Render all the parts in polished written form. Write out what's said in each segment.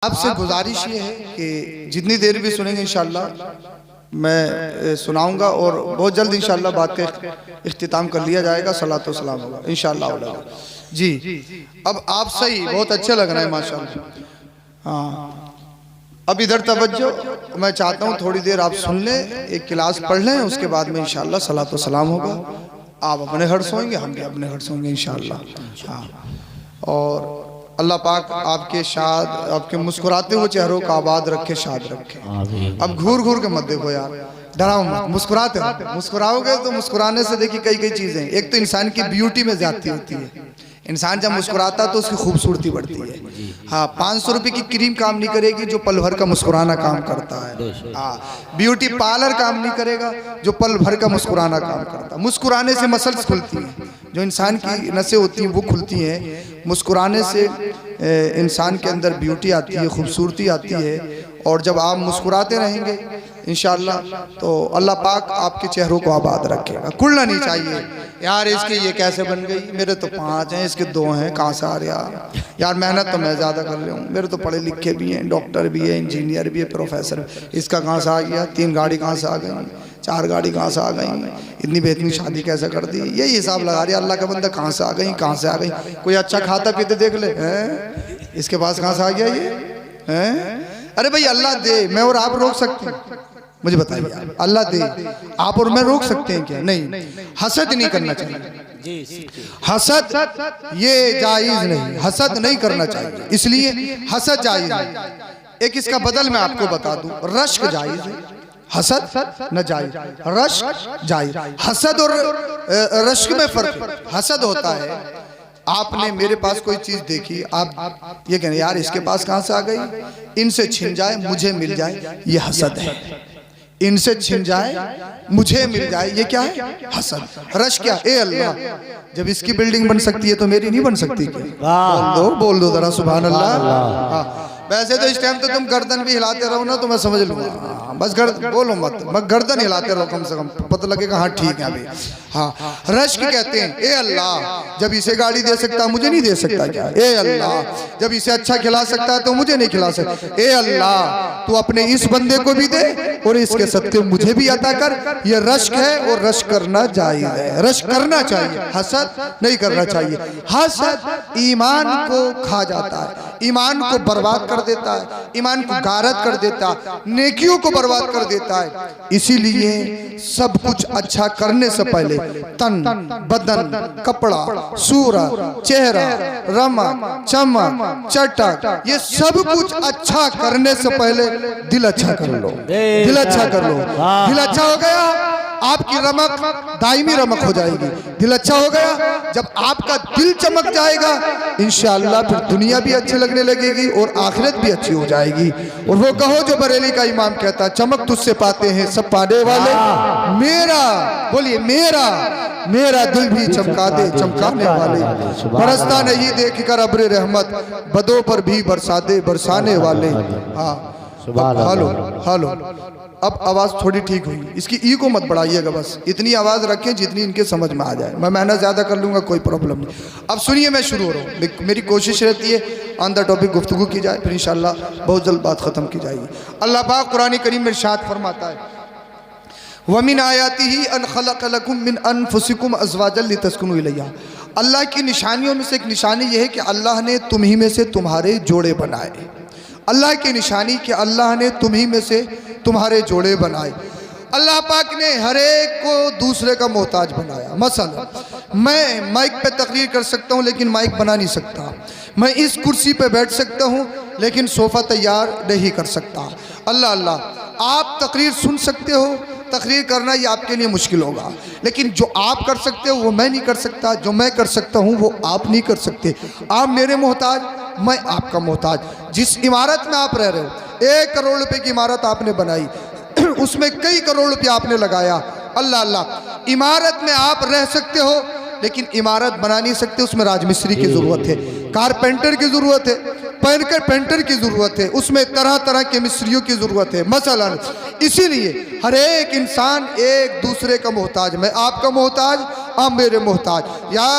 आपसे गुजारिश ये है कि जितनी देर भी सुनेंगे इंशाल्लाह मैं सुनाऊंगा और बहुत जल्द इंशाल्लाह बात का इख्तिताम कर लिया जाएगा। सलातो सलाम होगा इंशाल्लाह जी। अब आप सही बहुत अच्छे लग रहे हैं माशाल्लाह। हाँ, अब इधर तवज्जो, मैं चाहता हूँ थोड़ी देर आप सुन लें, एक क्लास पढ़ लें, उसके बाद में इंशाल्लाह सलातो सलाम होगा। आप अपने घर सोएंगे, हम भी अपने घर सोएंगे इंशाल्लाह। हाँ, और अल्लाह पाक आपके शाद, आपके मुस्कुराते हुए चेहरों का आबाद रखे, शाद रखे। अब घूर घूर के मत देखो यार, डराओ मत, मुस्कुराते रहो। मुस्कुराओगे तो मुस्कुराने से देखिए कई कई चीजें, एक तो इंसान की ब्यूटी में ज्यादती होती है। इंसान जब मुस्कुराता तो उसकी खूबसूरती बढ़ती है। हाँ, 500 रुपए की क्रीम काम नहीं करेगी जो पल भर का मुस्कुराना काम करता है। हाँ, ब्यूटी पार्लर काम नहीं करेगा जो पल भर का मुस्कुराना काम करता है। मुस्कुराने से मसल्स खुलती हैं, जो इंसान की नसें होती हैं वो खुलती हैं। मुस्कुराने से इंसान के अंदर ब्यूटी आती है, खूबसूरती आती है। और जब आप मुस्कुराते रहेंगे इंशाअल्लाह तो अल्लाह पाक आपके चेहरों को आबाद रखेगा। कुड़ना नहीं चाहिए यार, इसके ये कैसे बन गई, मेरे तो 5 हैं, इसके 2 हैं, कहाँ से आ रहा यार, मेहनत तो मैं ज़्यादा कर रहा हूँ, मेरे तो पढ़े लिखे भी हैं, डॉक्टर भी है, इंजीनियर भी है, प्रोफेसर, इसका कहाँ से आ गया, 3 गाड़ी कहाँ से आ गई, 4 गाड़ी कहाँ से आ गई, इतनी बेहतरीन शादी कैसे कर दी। यही हिसाब लगा रही है अल्लाह का बंदा, कहाँ से आ गई, कहाँ से आ गई। कोई अच्छा खाता पीते देख ले, इसके पास कहाँ से आ गया ये। अरे भाई अल्लाह दे, मैं और आप रोक सकते हैं? मुझे बताइए, अल्लाह दे, आप और मैं रोक सकते हैं क्या? नहीं। हसद नहीं करना चाहिए, हसद ये जायज नहीं, हसद नहीं करना चाहिए, इसलिए हसद जायज नहीं। एक इसका बदल मैं आपको बता दूं, रश्क जायज है, हसद न जायज, रश्क जायज। हसद और रश्क में फर्क। हसद होता है आपने मेरे पास कोई चीज देखी, आप ये कहने यार इसके पास कहां से आ गई, इनसे छिन जाए मुझे मिल जाए, ये हसद है। इनसे छिन जाए मुझे मिल जाए, ये क्या है? हसद। रश क्या? ए अल्लाह, जब इसकी बिल्डिंग बन सकती है तो मेरी नहीं बन सकती क्या? बोल दो जरा सुभान अल्लाह। वैसे तो इस टाइम तो तुम गर्दन भी हिलाते रहो ना तो मैं समझ लूंगा, बस बोलो मत, मैं गर्दन हिलाते रहो कम से कम, पता लगेगा हाँ ठीक है अभी। हाँ, रश्क कहते हैं ए अल्लाह, जब इसे गाड़ी दे सकता मुझे नहीं दे सकता क्या? ए अल्लाह, जब इसे अच्छा खिला सकता है तो मुझे नहीं खिला सकता। ए अल्लाह, तू अपने इस बंदे को भी दे और इसके सदके मुझे भी अता कर। ये रश्क है और रश्क करना जायज है, रश्क करना चाहिए, हसद नहीं करना चाहिए। हसद ईमान को खा जाता है, ईमान को बर्बाद कर देता है, ईमान को गारत कर देता है, नेकियों को बर्बाद कर देता है। इसीलिए सब कुछ अच्छा करने से पहले तन, बदन, कपड़ा, सूरत, चेहरा, रमक, चमक, चटक, ये सब कुछ अच्छा करने से पहले दिल अच्छा कर लो, दिल अच्छा कर लो। दिल अच्छा हो गया, आपकी रमक दायमी रमक हो जाएगी। दिल अच्छा हो गया, जब आपका दिल चमक जाएगा इंशाअल्लाह फिर दुनिया भी अच्छी लगने लगेगी और आखिरत भी अच्छी हो जाएगी। और वो कहो जो बरेली का इमाम कहता है, चमक तुझसे पाते हैं सब पाने वाले, मेरा बोलिए मेरा दिल भी चमका दे चमकाने वाले। बरसता नहीं देख कर अब्र रहमत, बदों पर भी बरसा दे बरसाने वाले। हाँ, हेलो, अब आवाज़ थोड़ी ठीक हुई, इसकी ई को मत बढ़ाइएगा, बस इतनी आवाज़ रखें जितनी इनके समझ में आ जाए। मैं मेहनत ज़्यादा कर लूँगा, कोई प्रॉब्लम नहीं। अब सुनिए, मैं शुरू हो रहा हूँ। मेरी कोशिश रहती है ऑन द टॉपिक गुफ्तगू की जाए, फिर इंशाअल्लाह बहुत जल्द बात ख़त्म की जाएगी। अल्लाह पाक कुरान करीम में इरशाद फरमाता है, वमिन आयातिही अन खलक़ लकुम मिन अनफुसिकुम अज़वाजन लितस्कुनु इलैहा। अल्लाह की निशानियों में से एक निशानी यह है कि अल्लाह ने तुम्ही में से तुम्हारे जोड़े बनाए। अल्लाह की निशानी कि अल्लाह ने तुम्ही में से तुम्हारे जोड़े बनाए। अल्लाह पाक ने हर एक को दूसरे का मोहताज बनाया। मसलन मैं माइक पे तकरीर कर सकता हूँ लेकिन माइक बना नहीं सकता, मैं इस कुर्सी पे बैठ सकता हूँ लेकिन सोफ़ा तैयार नहीं कर सकता। अल्लाह अल्लाह, आप तकरीर सुन सकते हो, तकरीर करना ये आपके लिए मुश्किल होगा, लेकिन जो आप कर सकते हो वो मैं नहीं कर सकता, जो मैं कर सकता हूँ वो आप नहीं कर सकते। आप मेरे मोहताज, मैं आपका मोहताज। जिस इमारत में आप रह रहे हो, 1 करोड़ रुपए की इमारत आपने बनाई, उसमें कई करोड़ रुपया आपने लगाया। अल्लाह अल्लाह, इमारत में आप रह सकते हो लेकिन इमारत बना नहीं सकते, उसमें राजमिस्त्री की ज़रूरत है, कारपेंटर की ज़रूरत है, पेंटर की ज़रूरत है, उसमें तरह तरह के मिस्त्रियों की ज़रूरत है मसलन। इसीलिए हर एक इंसान एक दूसरे का मोहताज। मैं आपका मोहताज, आप मेरे मोहताज। या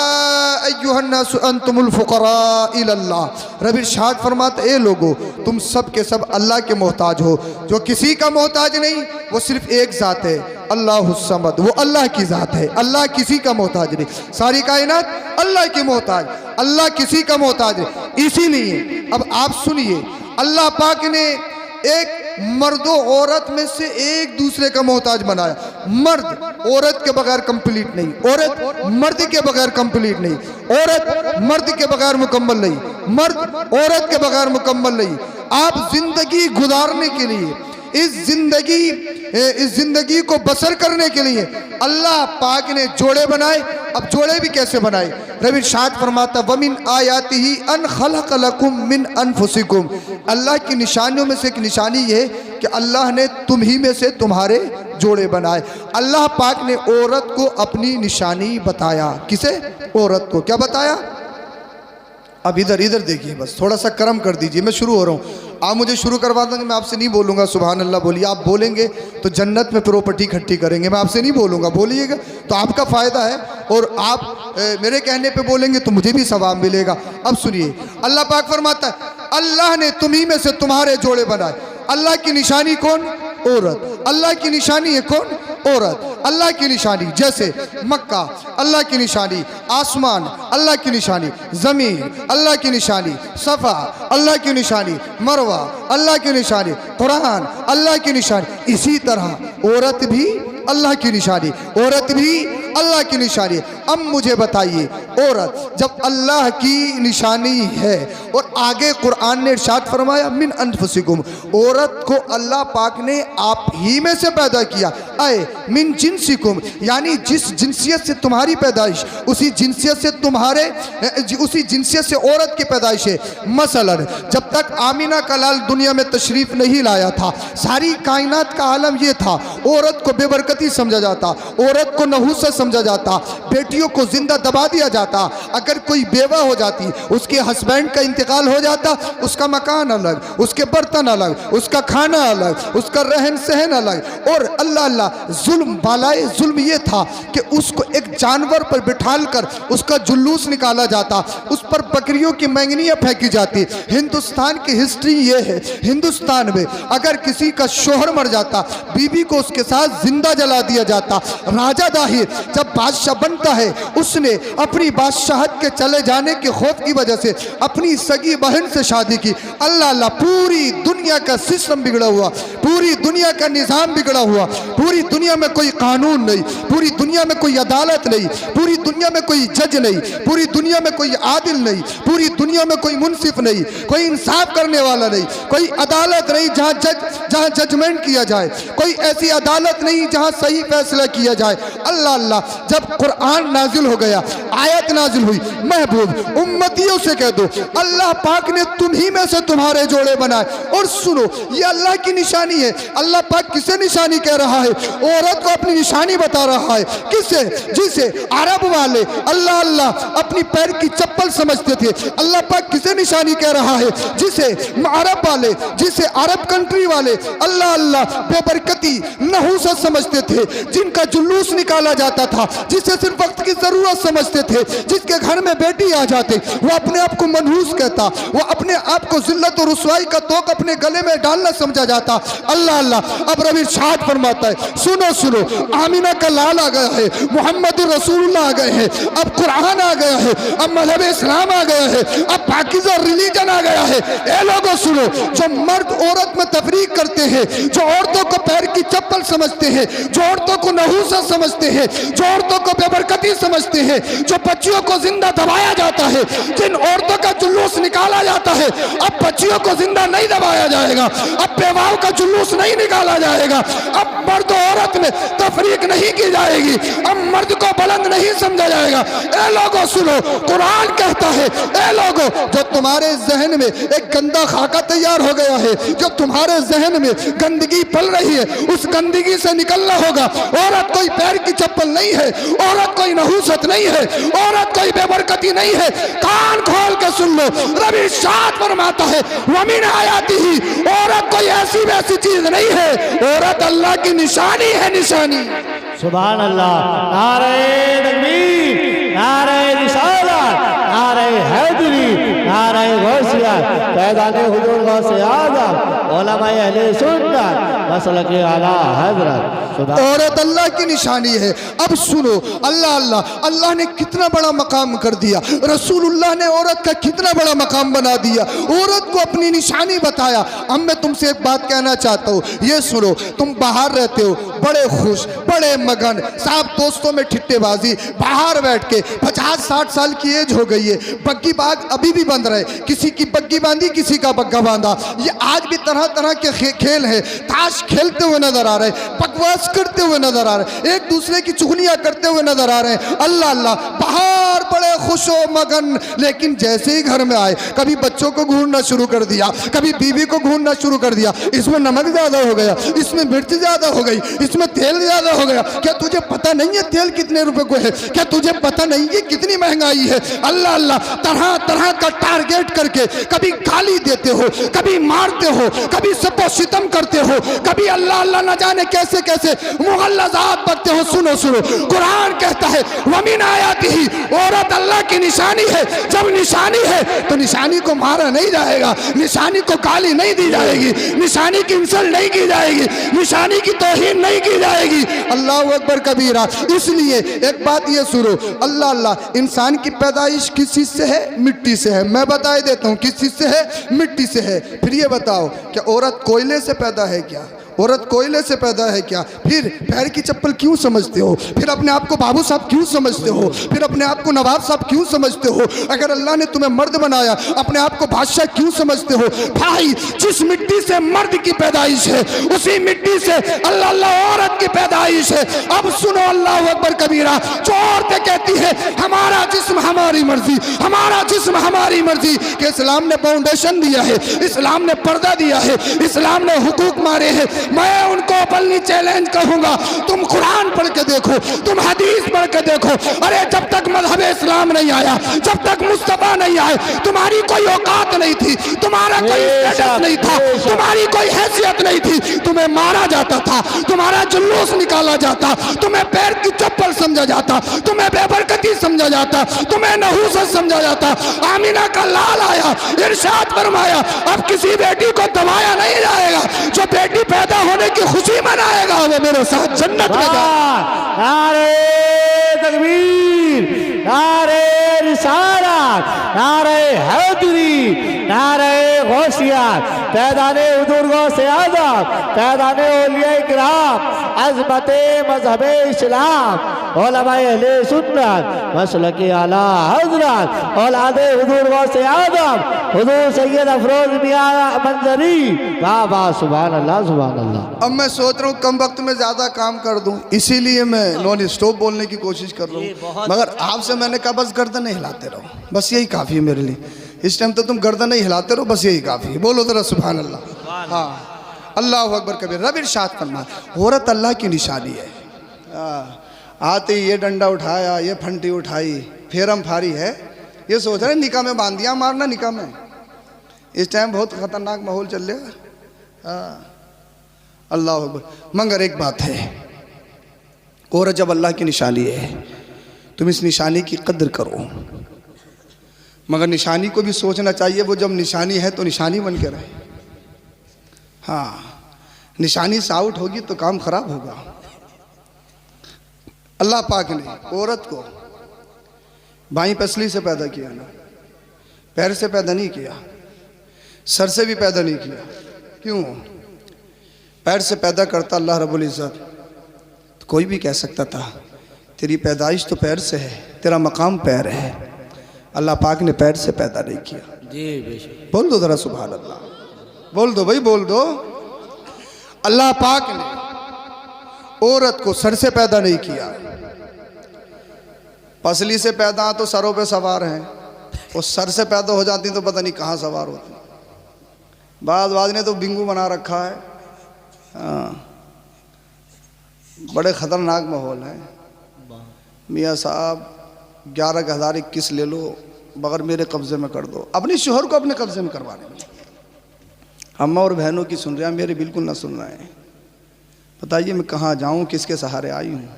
अय्युहन्नास अंतुमुल फुकरा इलल्लाह। रब इरशाद फरमाते ए लोगो तुम सब के सब अल्लाह के मोहताज हो, जो किसी का मोहताज नहीं, वो सिर्फ एक ज़ात है, अल्लाहुस समद, वो अल्लाह की ज़ात है। अल्लाह किसी का मोहताज नहीं, सारी कायनात अल्लाह की मोहताज, अल्लाह किसी का मोहताज नहीं। इसीलिए अब आप सुनिए, अल्लाह पाक ने एक मर्दों औरत में से एक दूसरे का मोहताज बनाया। मर्द औरत के बगैर कंप्लीट नहीं, औरत मर्द के बगैर कंप्लीट नहीं, औरत मर्द के बगैर मुकम्मल नहीं, मर्द औरत के बगैर मुकम्मल नहीं। आप जिंदगी गुजारने के लिए, इस जिंदगी को बसर करने के लिए अल्लाह पाक ने जोड़े बनाए। अब जोड़े भी कैसे बनाए? रब इरशाद फरमाता वमिन आयातिही अन खलक़ लकुम मिन अनफुसिकुम। अल्लाह की निशानियों में से एक निशानी ये है कि अल्लाह ने तुम ही में से तुम्हारे जोड़े बनाए। अल्लाह पाक ने औरत को अपनी निशानी बताया। किसे? औरत को। क्या बताया? अब इधर इधर देखिए, बस थोड़ा सा करम कर दीजिए, मैं शुरू हो रहा हूँ। आप मुझे शुरू करवा देंगे, मैं आपसे नहीं बोलूँगा सुभान अल्लाह बोलिए। आप बोलेंगे तो जन्नत में प्रॉपर्टी इकट्ठी करेंगे। मैं आपसे नहीं बोलूँगा, बोलिएगा तो आपका फ़ायदा है, और आप मेरे कहने पे बोलेंगे तो मुझे भी सवाब मिलेगा। अब सुनिए, अल्लाह पाक फरमाता है अल्लाह ने तुम्ही में से तुम्हारे जोड़े बनाए। अल्लाह की निशानी कौन? औरत। अल्लाह की निशानी है कौन? औरत। अल्लाह की निशानी जैसे मक्का अल्लाह की निशानी, आसमान अल्लाह की निशानी, ज़मीन अल्लाह की निशानी, सफ़ा अल्लाह की निशानी, मरवा अल्लाह की निशानी, कुरान अल्लाह की निशानी। इसी तरह औरत भी अल्लाह की निशानी, औरत भी अल्लाह की निशानी। अब मुझे बताइए, औरत जब अल्लाह की निशानी है और आगे कुरान ने इरशाद फरमाया मिन अनफुसिकुम, औरत को अल्लाह पाक ने आप ही में से पैदा किया। आए मिन जिनसिकुम, यानी जिस जिनसियत से तुम्हारी पैदाइश, उसी जिनसियत से तुम्हारे, उसी जिनसियत से औरत की पैदाइश है। मसलन जब तक आमिना का लाल दुनिया में तशरीफ नहीं लाया था, सारी कायनात का आलम यह था, औरत को बेबरकती समझा जाता, औरत को नहूसत समझा जाता, बेटियों को जिंदा दबा दिया जाता। अगर कोई बेवा हो जाती, उसके हस्बैंड का इंतकाल हो जाता, उसका मकान अलग, उसके बर्तन अलग, उसका खाना अलग, उसका रहन सहन अलग। और अल्लाह अल्लाह जुल्म बालाए जुल्म ये था कि उसको एक जानवर पर बिठाल कर उसका जुलूस निकाला जाता, उस पर बकरियों की मैंगनियाँ फेंकी जाती। हिंदुस्तान की हिस्ट्री ये है, हिंदुस्तान में अगर किसी का शोहर मर जाता, बीबी को उसके साथ जिंदा जला दिया जाता। राजा दाहिर जब बादशाह बनता है, उसने अपनी बादशाहत के चले जाने के खौफ की वजह से अपनी सगी बहन से शादी की। अल्लाह अल्लाह, पूरी दुनिया का सिस्टम बिगड़ा हुआ, पूरी दुनिया का निज़ाम बिगड़ा हुआ, पूरी दुनिया में कोई कानून नहीं, पूरी दुनिया में कोई अदालत नहीं, पूरी दुनिया में कोई जज नहीं, पूरी दुनिया में कोई आदिल नहीं, पूरी दुनिया में कोई मुनसिफ नहीं, कोई इंसाफ करने वाला नहीं, कोई अदालत नहीं जहाँ जजमेंट किया जाए, कोई ऐसी अदालत नहीं जहाँ सही फैसला किया जाए। अल्लाह अल्लाह, जब कुरान नाजिल हो गया, आयत नाजिल हुई, महबूब उम्मतियों से कह दो अल्लाह पाक ने तुम्ही में से तुम्हारे जोड़े बनाए। और सुनो, ये अल्लाह की निशानी है। अल्लाह पाक किसे निशानी कह रहा है? औरत को अपनी निशानी बता रहा है। किसे? जिसे अरब वाले अल्लाह अल्लाह अपनी पैर की चप्पल समझते थे, अल्लाह पाक किसे निशानी कह रहा है? जिसे अरब वाले, जिसे अरब कंट्री वाले अल्लाह अल्लाह बेबरकती नहूसत समझते थे, जिनका जुलूस निकाला जाता था, जिसे सिर्फ वक्त की जरूरत समझते थे, जिसके घर में बेटी आ जाते वो अपने आप को मनहूस कहता, वो अपने आप को जिल्लत और रुसवाई का तोक अपने गले में डालना समझा जाता। अल्लाह अल्लाह, अब रब इरशाद फरमाता है सुनो सुनो, आमिना का लाल आ गया है, मोहम्मद रसूलुल्लाह आ गए हैं, अब कुरान आ गया है, अब मजहब इस्लाम आ गया है, अब पाकीज़ा रिलीजन आ गया है। ए लोगों सुनो, जो मर्द औरत में तफरीक करते हैं, जो औरतों को पैर की चप्पल समझते हैं, जो औरतों को नहूसत समझते हैं, जो औरतों को बेबरकती समझते हैं, जो बच्चियों को जिंदा दबाया जाता है, जिन औरतों का जुलूस निकाला जाता है, अब बच्चियों को जिंदा नहीं दबाया जाएगा, अब बेवाओं का जुलूस नहीं निकाला जाएगा, अब मर्द औरत में तफरीक नहीं की जाएगी, अब मर्द को बुलंद नहीं समझा जाएगा। ए लोगों सुनो, कुरान कहता है ए लोगों, जो तुम्हारे जहन में एक गंदा खाका तैयार हो गया है, जो तुम्हारे जहन में गंदगी पल रही है, उस गंदगी से निकलना होगा। औरत कोई पैर की चप्पल नहीं है, औरत कोई नहूसत नहीं है, औरत कोई बेबरकती नहीं है। कान खोल के सुन लो, रबी इरशाद फरमाता है वमिन आयातिही, औरत कोई ऐसी वैसी चीज नहीं है, औरत अल्लाह की निशानी है, निशानी। सुभान अल्लाह, नारे तकबीर। फैज़ाने हुजूर गौसे आज़म उलमाए अहले सुन्नत मसलक आला हज़रत। औरत अल्लाह की निशानी है। अब सुनो, अल्लाह अल्लाह अल्लाह ने कितना बड़ा मकाम कर दिया, रसूलुल्लाह ने औरत का कितना बड़ा मकाम बना दिया, औरत को अपनी निशानी बताया। अब मैं तुमसे एक बात कहना चाहता हूँ, ये सुनो, तुम बाहर रहते हो बड़े खुश बड़े मगन, साहब दोस्तों में ठिट्टेबाजी, बाहर बैठ के 50-60 साल की एज हो गई है, बग्गी बाग अभी भी बंद रहे, किसी की बग्गी बांधी किसी का बग्गा बांधा, ये आज भी तरह तरह के खेल है, ताश खेलते हुए नजर आ रहे, बकवास करते हुए नजर आ रहे, एक दूसरे की चुगलियां करते हुए नजर आ रहे हैं। अल्लाह अल्लाह बाहर बड़े खुशो मगन, लेकिन जैसे ही घर में आए कभी बच्चों को घूरना शुरू कर दिया, कभी बीवी को घूरना शुरू कर दिया, इसमें नमक ज्यादा हो गया, इसमें मिर्च ज्यादा हो गई, इसमें तेल ज्यादा हो गया, क्या तुझे पता नहीं है तेल कितने रुपए को है, क्या तुझे पता नहीं है कितनी महंगाई है। अल्लाह अल्लाह तरह तरह का टारगेट करके कभी गाली देते हो, कभी मारते हो, कभी सबको सितम करते हो, कभी अल्लाह अल्लाह न जाने कैसे कैसे मुगल्लज़ात पढ़ते हो। सुनो सुनो, कुरान कहता है वमिन आयातिही, औरत अल्लाह की निशानी है। जब निशानी है तो निशानी को मारा नहीं जाएगा, निशानी को गाली नहीं दी जाएगी, निशानी की इंसल्ट नहीं की जाएगी, निशानी की तौहीन नहीं की जाएगी। अल्लाह अकबर कबीरा। इसलिए एक बात ये सुनो, अल्लाह अल्लाह इंसान की पैदाइश किस चीज से है? मिट्टी से है। मैं बता देता हूँ किस चीज से है, मिट्टी से है। फिर ये बताओ क्या औरत कोयले से पैदा है क्या? औरत कोयले से पैदा है क्या? फिर पैर की चप्पल क्यों समझते हो? फिर अपने आप को बाबू साहब क्यों समझते हो? फिर अपने आप को नवाब साहब क्यों समझते हो? अगर अल्लाह ने तुम्हें मर्द बनाया, अपने आप को बादशाह क्यों समझते हो? भाई, जिस मिट्टी से मर्द की पैदाइश है उसी मिट्टी से अल्लाह अल्लाह औरत की पैदाइश है। अब सुनो, अल्लाह अकबर कबीरा। जो औरतें कहती है हमारा जिस्म हमारी मर्जी, हमारा जिस्म हमारी मर्जी, कि इस्लाम ने फाउंडेशन दिया है, इस्लाम ने पर्दा दिया है, इस्लाम ने हुकूक मारे हैं। मैं उनको अपनी चैलेंज कहूंगा, तुम कुरान पढ़ के देखो, तुम हदीस पढ़ के देखो। अरे जब तक मजहब इस्लाम नहीं आया, जब तक मुस्तफा नहीं आए, तुम्हारी कोई औकात नहीं थी, तुम्हारा कोई स्टेटस नहीं था, तुम्हारी कोई हैसियत नहीं थी, तुम्हें मारा जाता था, तुम्हारा जुलूस निकाला जाता, तुम्हें पैर की चप्पल समझा जाता, तुम्हें बेबरकती समझा जाता, तुम्हें नहूसत समझा जाता। आमीना का लाल आया, इरशाद फरमाया अब किसी बेटी को दबाया नहीं जाएगा, जो बेटी पैदा होने की खुशी मनाएगा वो मेरे साथ जन्नत में जाएगा। नारे तकबीर, नारे रिसालत, नारे हैदरी, नारे गौसियत, फैज़ाने हुजूर गौसे आज़म, फैज़ाने औलिया किराम, अज़मते मज़हब इस्लाम, उलमाए अहले सुन्नत मसलक आला हज़रत, औलादे हुजूर गौसे आज़म हुजूर सैयद अफरोज मियां मंजरी। वाह वाह, सुभान अल्लाह सुभान अल्लाह। अब मैं सोच रहा हूँ कम वक्त में ज्यादा काम कर दूं, इसीलिए मैं नॉन स्टॉप बोलने की कोशिश कर रहा हूँ, मगर आपसे मैंने कहा बस गर्दन नहीं हिलाते रहो, बस यही काफ़ी है मेरे लिए। इस टाइम तो तुम गर्दन नहीं हिलाते रहो, बस यही काफ़ी है। बोलो जरा सुभान अल्लाह। हाँ, अल्लाह अकबर कबीर। रब इरशाद फरमा, औरत अल्लाह की निशानी है। आते ये डंडा उठाया, ये फंटी उठाई, फेरम फारी है, ये सोच रहे निकाह में बांध दिया, मारना निकाह में। इस टाइम बहुत खतरनाक माहौल चल रहा है। अल्लाह अकबर। मगर एक बात है, औरत जब अल्लाह की निशानी है, तुम इस निशानी की कद्र करो, मगर निशानी को भी सोचना चाहिए वो जब निशानी है तो निशानी बन के रहे। हाँ, निशानी से आउट होगी तो काम खराब होगा। अल्लाह पाक ने औरत को बाईं पसली से पैदा किया ना, पैर से पैदा नहीं किया, सर से भी पैदा नहीं किया। क्यों? पैर से पैदा करता अल्लाह रब्बुल इज़्ज़त तो कोई भी कह सकता था तेरी पैदाइश तो पैर से है, तेरा मकाम पैर है। अल्लाह पाक ने पैर से पैदा नहीं किया। जी बेशक। बोल दो जरा सुभान अल्लाह, बोल दो भाई, बोल दो। अल्लाह पाक ने औरत को सर से पैदा नहीं किया, पसली से पैदा तो सरों पे सवार हैं, और सर से पैदा हो जाती तो पता नहीं कहाँ सवार होती। बाद ने तो बिंगू बना रखा है। हाँ, बड़े ख़तरनाक माहौल है। मियाँ साहब 11,021 ले लो, मगर मेरे कब्ज़े में कर दो। अपने शोहर को अपने कब्ज़े में करवाने में। अम्मा और बहनों की सुन रहे हैं, मेरे बिल्कुल ना सुन रहे हैं। बताइए मैं कहाँ जाऊँ, किसके सहारे आई हूँ?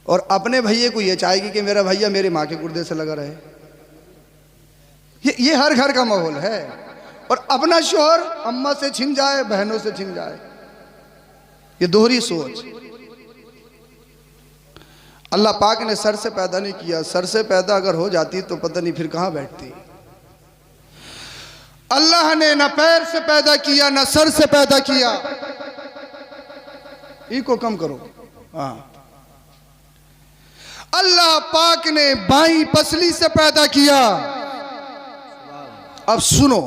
और अपने भैया को ये चाहेगी कि मेरा भैया मेरे माँ के गुर्दे से लगा रहे। ये हर घर का माहौल है। और अपना शोहर अम्मा से छिन जाए, बहनों से छिन जाए। ये दोहरी सोच। अल्लाह पाक ने सर से पैदा नहीं किया, सर से पैदा अगर हो जाती तो पता नहीं फिर कहां बैठती। अल्लाह ने न पैर से पैदा किया न सर से पैदा किया। इको कम करो। हाँ, अल्लाह पाक ने बाई पसली से पैदा किया। अब सुनो,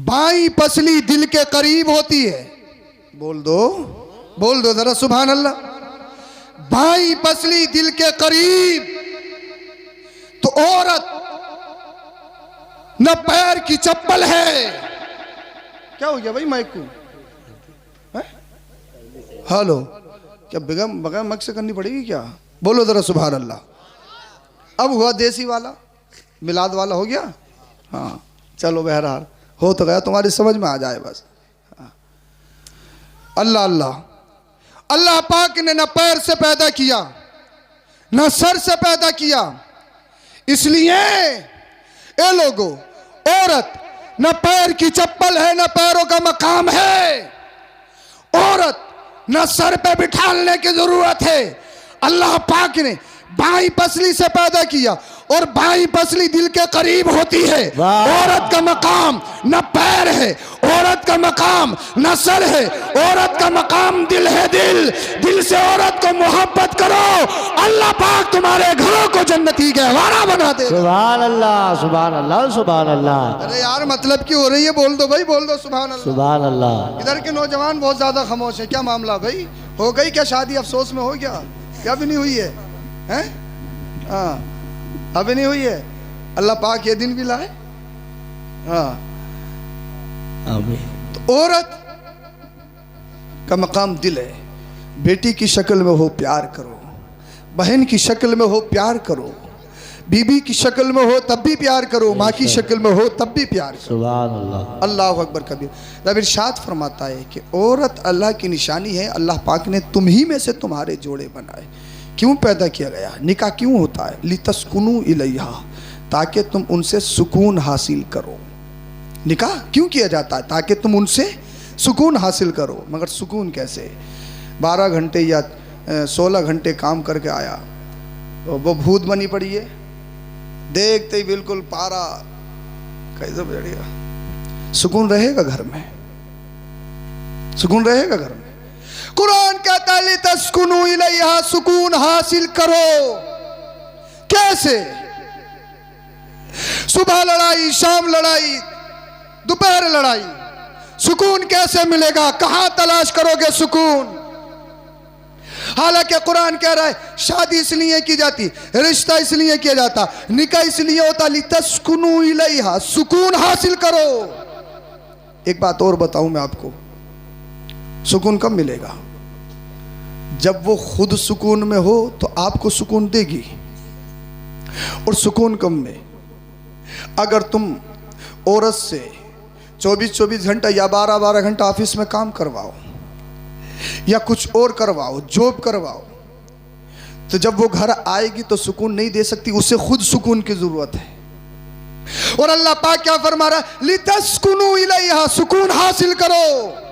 बाई पसली दिल के करीब होती है। बोल दो जरा सुभान अल्लाह। बाई पसली दिल के करीब। तो औरत न पैर की चप्पल है। क्या हो गया भाई माइक को? हेलो, क्या बगैर मक से करनी पड़ेगी क्या? बोलो जरा सुभान अल्लाह। अब हुआ देसी वाला, मिलाद वाला हो गया। हाँ चलो, बहरहाल हो तो गया, तुम्हारी समझ में आ जाए बस। हाँ। अल्लाह अल्लाह। अल्लाह पाक ने न पैर से पैदा किया न सर से पैदा किया, इसलिए ए लोगों, औरत न पैर की चप्पल है न पैरों का मकाम है। औरत न सर पे बिठाने की जरूरत है। अल्लाह पाक ने बाई पसली से पैदा किया और बाई पसली दिल के करीब होती है। औरत का मकाम न पैर है, औरत का मकाम न सर है, औरत का मकाम दिल है। दिल से औरत को मोहब्बत करो, अल्लाह पाक तुम्हारे घरों को जन्नती गहवारा बना दे। सुभान अल्लाह, सुभान अल्लाह, सुभान अल्लाह। अरे यार मतलब की हो रही है? बोल दो भाई, बोल दो सुभान अल्लाह, सुभान अल्लाह। इधर के नौजवान बहुत ज्यादा खामोश है। क्या मामला भाई? हो गई क्या शादी? अफसोस में हो गया क्या? भी नहीं हुई है? हैं? हाँ, अभी नहीं हुई है। अल्लाह पाक ये दिन भी लाए। हाँ, आमीन। तो औरत का मकाम दिल है। बेटी की शक्ल में हो प्यार करो, बहन की शक्ल में हो प्यार करो, बीबी की शक्ल में हो तब भी प्यार करो, माँ की शक्ल में हो तब भी प्यार करो। सुभान अल्लाह। अल्लाह अकबर कबीर। रब इरशाद फरमाता है कि औरत अल्लाह की निशानी है। अल्लाह पाक ने तुम ही में से तुम्हारे जोड़े बनाए। क्यों पैदा किया गया? निकाह क्यों होता है? लितस्कुनू इलैहा, ताकि तुम उनसे सुकून हासिल करो। निकाह क्यों किया जाता है? ताकि तुम उनसे सुकून हासिल करो। मगर सुकून कैसे? 12 घंटे या 16 घंटे काम करके आया तो वो भूत बनी पड़ी है, देखते ही बिल्कुल पारा कैसे बढ़ेगा। सुकून रहेगा घर में? सुकून रहेगा घर में? कुरान कहता है लितस्कुनू इलैहा, सुकून हासिल करो। कैसे? सुबह लड़ाई, शाम लड़ाई, दोपहर लड़ाई, सुकून कैसे मिलेगा? कहां तलाश करोगे सुकून? हालांकि कुरान कह रहा है शादी इसलिए की जाती, रिश्ता इसलिए किया जाता, निकाह इसलिए होता लितस्कुनू इलैहा, सुकून हासिल करो। एक बात और बताऊं मैं आपको, सुकून कब मिलेगा? जब वो खुद सुकून में हो तो आपको सुकून देगी। और सुकून कब में? अगर तुम औरत से 24-24 घंटा या 12-12 घंटा ऑफिस में काम करवाओ या कुछ और करवाओ, जॉब करवाओ, तो जब वो घर आएगी तो सुकून नहीं दे सकती, उसे खुद सुकून की जरूरत है। और अल्लाह पाक क्या फरमा रहा है? लितस्कुनू इलैहा, सुकून हासिल करो।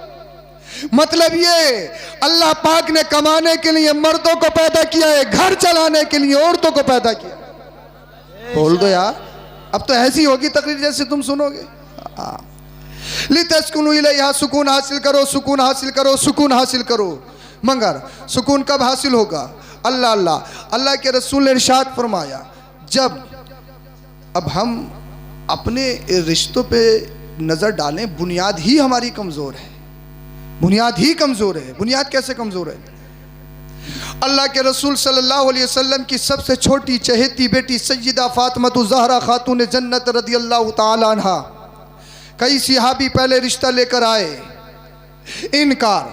मतलब ये अल्लाह पाक ने कमाने के लिए मर्दों को पैदा किया है, घर चलाने के लिए औरतों को पैदा किया। बोल दो यार, अब तो ऐसी होगी तकरीर जैसे तुम सुनोगे। लितस्कुनू इलैहा, सुकून हासिल करो, सुकून हासिल करो, सुकून हासिल करो। मगर सुकून कब हासिल होगा? अल्लाह अल्लाह अल्लाह के रसूल ने इरशाद फरमाया, जब अब हम अपने रिश्तों पे नज़र डालें, बुनियाद ही हमारी कमज़ोर है। बुनियाद ही कमज़ोर है। बुनियाद कैसे कमज़ोर है? अल्लाह के रसूल सल्लल्लाहु अलैहि वसल्लम की सबसे छोटी चहेती बेटी सय्यदा फातिमा ज़हरा खातून जन्नत रदियल्लाहु ताला अन्हा, कई सिहाबी पहले रिश्ता लेकर आए, इनकार।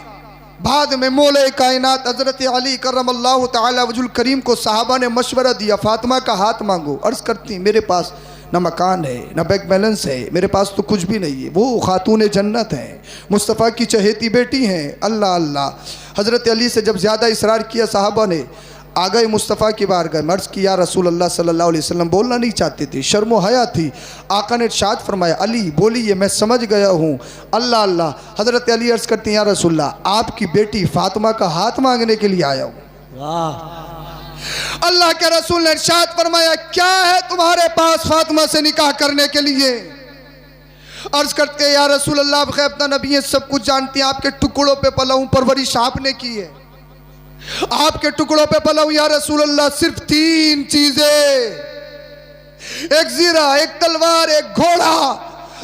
बाद में मौला कायनात हज़रत अली करमल्लाहु ताला वजुल करीम को सहाबा ने मशवरा दिया, फातिमा का हाथ मांगो। अर्ज़ करती, मेरे पास न मकान है न बैंक बैलेंस है, मेरे पास तो कुछ भी नहीं है। वो खातून जन्नत हैं, मुस्तफ़ा की चहेती बेटी हैं। अल्लाह अल्लाह। हज़रत अली से जब ज़्यादा इसरार किया सहाबा ने, आ गए मुस्तफ़ा की बारगाह में, अर्ज़ किया रसूल अल्लाह सल्लल्लाहु अलैहि वसल्लम बोलना नहीं चाहती थी, शर्म हया थी। आका ने इरशाद फरमाया अली बोलिए मैं समझ गया हूँ। अल्लाह अल्लाह। हज़रत अली अर्ज़ करती हैं या रसूल अल्लाह आपकी बेटी फ़ातिमा का हाथ मांगने के लिए आया हूँ। वाह। अल्लाह के रसूल ने इरशाद फरमाया क्या है तुम्हारे पास फ़ातिमा से निकाह करने के लिए? अर्ज करते या रसूल अल्लाह आप अपना नबी है, सब कुछ जानती हैं, आपके टुकड़ों पे पला हूं, परवरिश आपने की है, आपके टुकड़ों पे पला हूं या रसूल अल्लाह, सिर्फ 3 चीजें, एक जीरा, एक तलवार, एक घोड़ा,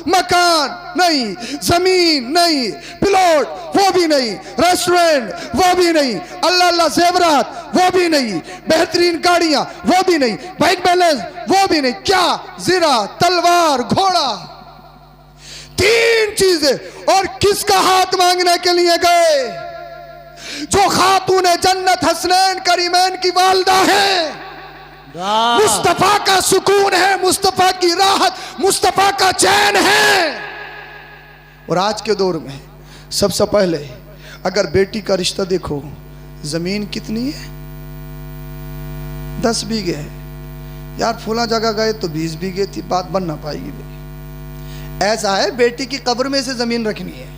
मकान नहीं, जमीन नहीं, प्लॉट वो भी नहीं, रेस्टोरेंट वो भी नहीं, अल्लाह अल्लाह जेवरात वो भी नहीं, बेहतरीन गाड़ियां वो भी नहीं, बैंक बैलेंस वो भी नहीं, क्या जीरा, तलवार, घोड़ा, 3 चीजें। और किसका हाथ मांगने के लिए गए? जो खातून जन्नत हसनैन करीमैन की वालदा है, मुस्तफा का सुकून है, मुस्तफा की राहत, मुस्तफा का चैन है। और आज के दौर में सबसे पहले अगर बेटी का रिश्ता देखो, जमीन कितनी है? 10 बीघे है यार, फूला जगह गए तो 20 बीघे थी, बात बन ना पाएगी भाई। ऐसा है बेटी की कब्र में से जमीन रखनी है,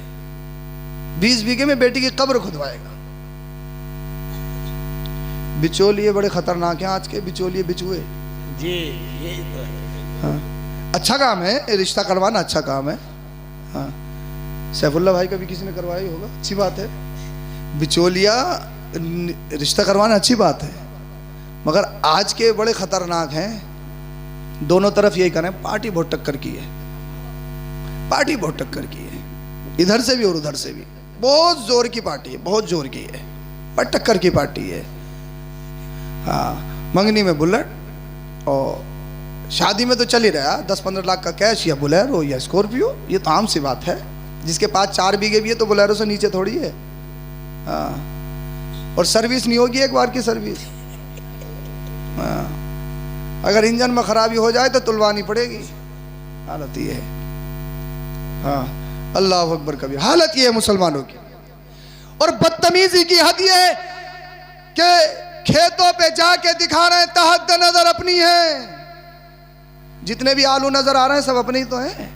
20 बीघे में बेटी की कब्र खुदवाएगा। बिचौलिए बड़े खतरनाक हैं आज के, बिचौलिए बिचुए जी, ये तो है। हाँ, अच्छा काम है रिश्ता करवाना, अच्छा काम है। हाँ, सैफुल्ला भाई का भी किसी ने करवाया ही होगा, अच्छी बात है। बिचौलिया रिश्ता करवाना अच्छी बात है, मगर आज के बड़े खतरनाक हैं। दोनों तरफ यही कहना है पार्टी बहुत टक्कर की है, पार्टी बहुत टक्कर की है, इधर से भी और उधर से भी, बहुत जोर की पार्टी है, बहुत जोर की है, पर टक्कर की पार्टी है। हाँ, मंगनी में बुलेट और शादी में तो चल ही रहा, 10-15 लाख का कैश या बोलेरो या स्कॉर्पियो, ये तो आम सी बात है। जिसके पास 4 बीघे भी है तो बोलेरो से नीचे थोड़ी है। हाँ, और सर्विस नहीं होगी एक बार की सर्विस। हाँ, अगर इंजन में खराबी हो जाए तो तुलवानी पड़ेगी, हालत ये है। हाँ, अल्लाह अकबर कभी, हालत ये है मुसलमानों की। और बदतमीजी की हद ये है कि खेतों पे जाके दिखा रहे हैं तहत नजर अपनी है, जितने भी आलू नजर आ रहे हैं सब अपने ही तो हैं?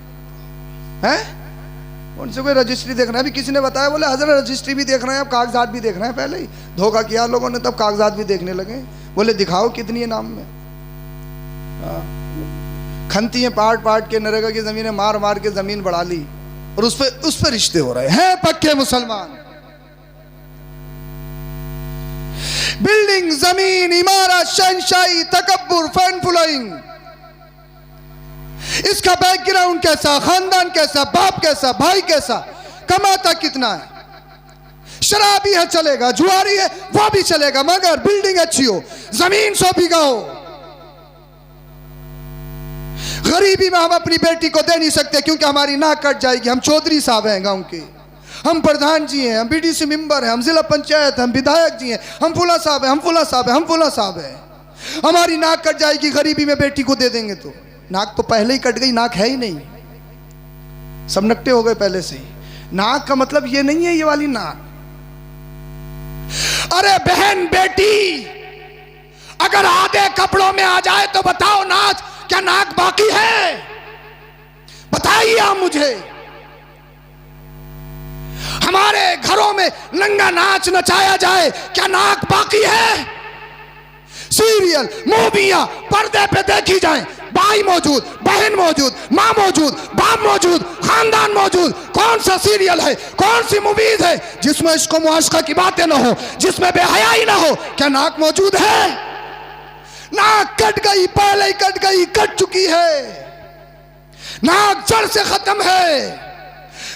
उनसे कोई रजिस्ट्री देखना है? भी किसी ने बताया, बोले हजरत रजिस्ट्री भी देख रहे हैं, अब कागजात भी देख रहे हैं। पहले ही धोखा किया लोगों ने, तब कागजात भी देखने लगे। बोले दिखाओ कितनी है नाम में। खनती है पार्ट पार्ट के, नरेगा की जमीन मार मार के जमीन बढ़ा ली, और उस पर रिश्ते हो रहे हैं पक्के मुसलमान। बिल्डिंग, जमीन, इमारत, शहंशाही, तकब्बुर, फैन फॉलोइंग, इसका बैकग्राउंड कैसा, खानदान कैसा, बाप कैसा, भाई कैसा, कमाता कितना है, शराबी है चलेगा, जुआरी है वो भी चलेगा, मगर बिल्डिंग अच्छी हो, जमीन 100 बीघा हो। गरीबी में हम अपनी बेटी को दे नहीं सकते क्योंकि हमारी नाक कट जाएगी। हम चौधरी साहब हैं गांव के, हम प्रधान जी हैं, हम बीडीसी मेंबर हैं, हम जिला पंचायत, हम विधायक जी हैं, हम फुला साहब हैं, हम फुला साहब हैं, हम फुला साहब हैं। हमारी नाक कट जाएगी गरीबी में, बेटी को दे देंगे तो। नाक तो पहले ही कट गई, नाक है ही नहीं, सब नकटे हो गए पहले से ही। नाक का मतलब ये नहीं है ये वाली नाक। अरे बहन बेटी अगर आधे कपड़ों में आ जाए तो बताओ नाच, क्या नाक बाकी है? बताइए आप मुझे। हमारे घरों में नंगा नाच नचाया जाए, क्या नाक बाकी है? सीरियल, मूवियां पर्दे पे देखी जाएं, भाई मौजूद, बहन मौजूद, माँ मौजूद, बाप मौजूद, खानदान मौजूद, कौन सा सीरियल है, कौन सी मूवीज है जिसमें इसको मुआशका की बातें ना हो, जिसमें बेहयाई ना हो? क्या नाक मौजूद है? नाक कट गई, पहले ही कट गई, कट चुकी है। नाक जड़ से खत्म है।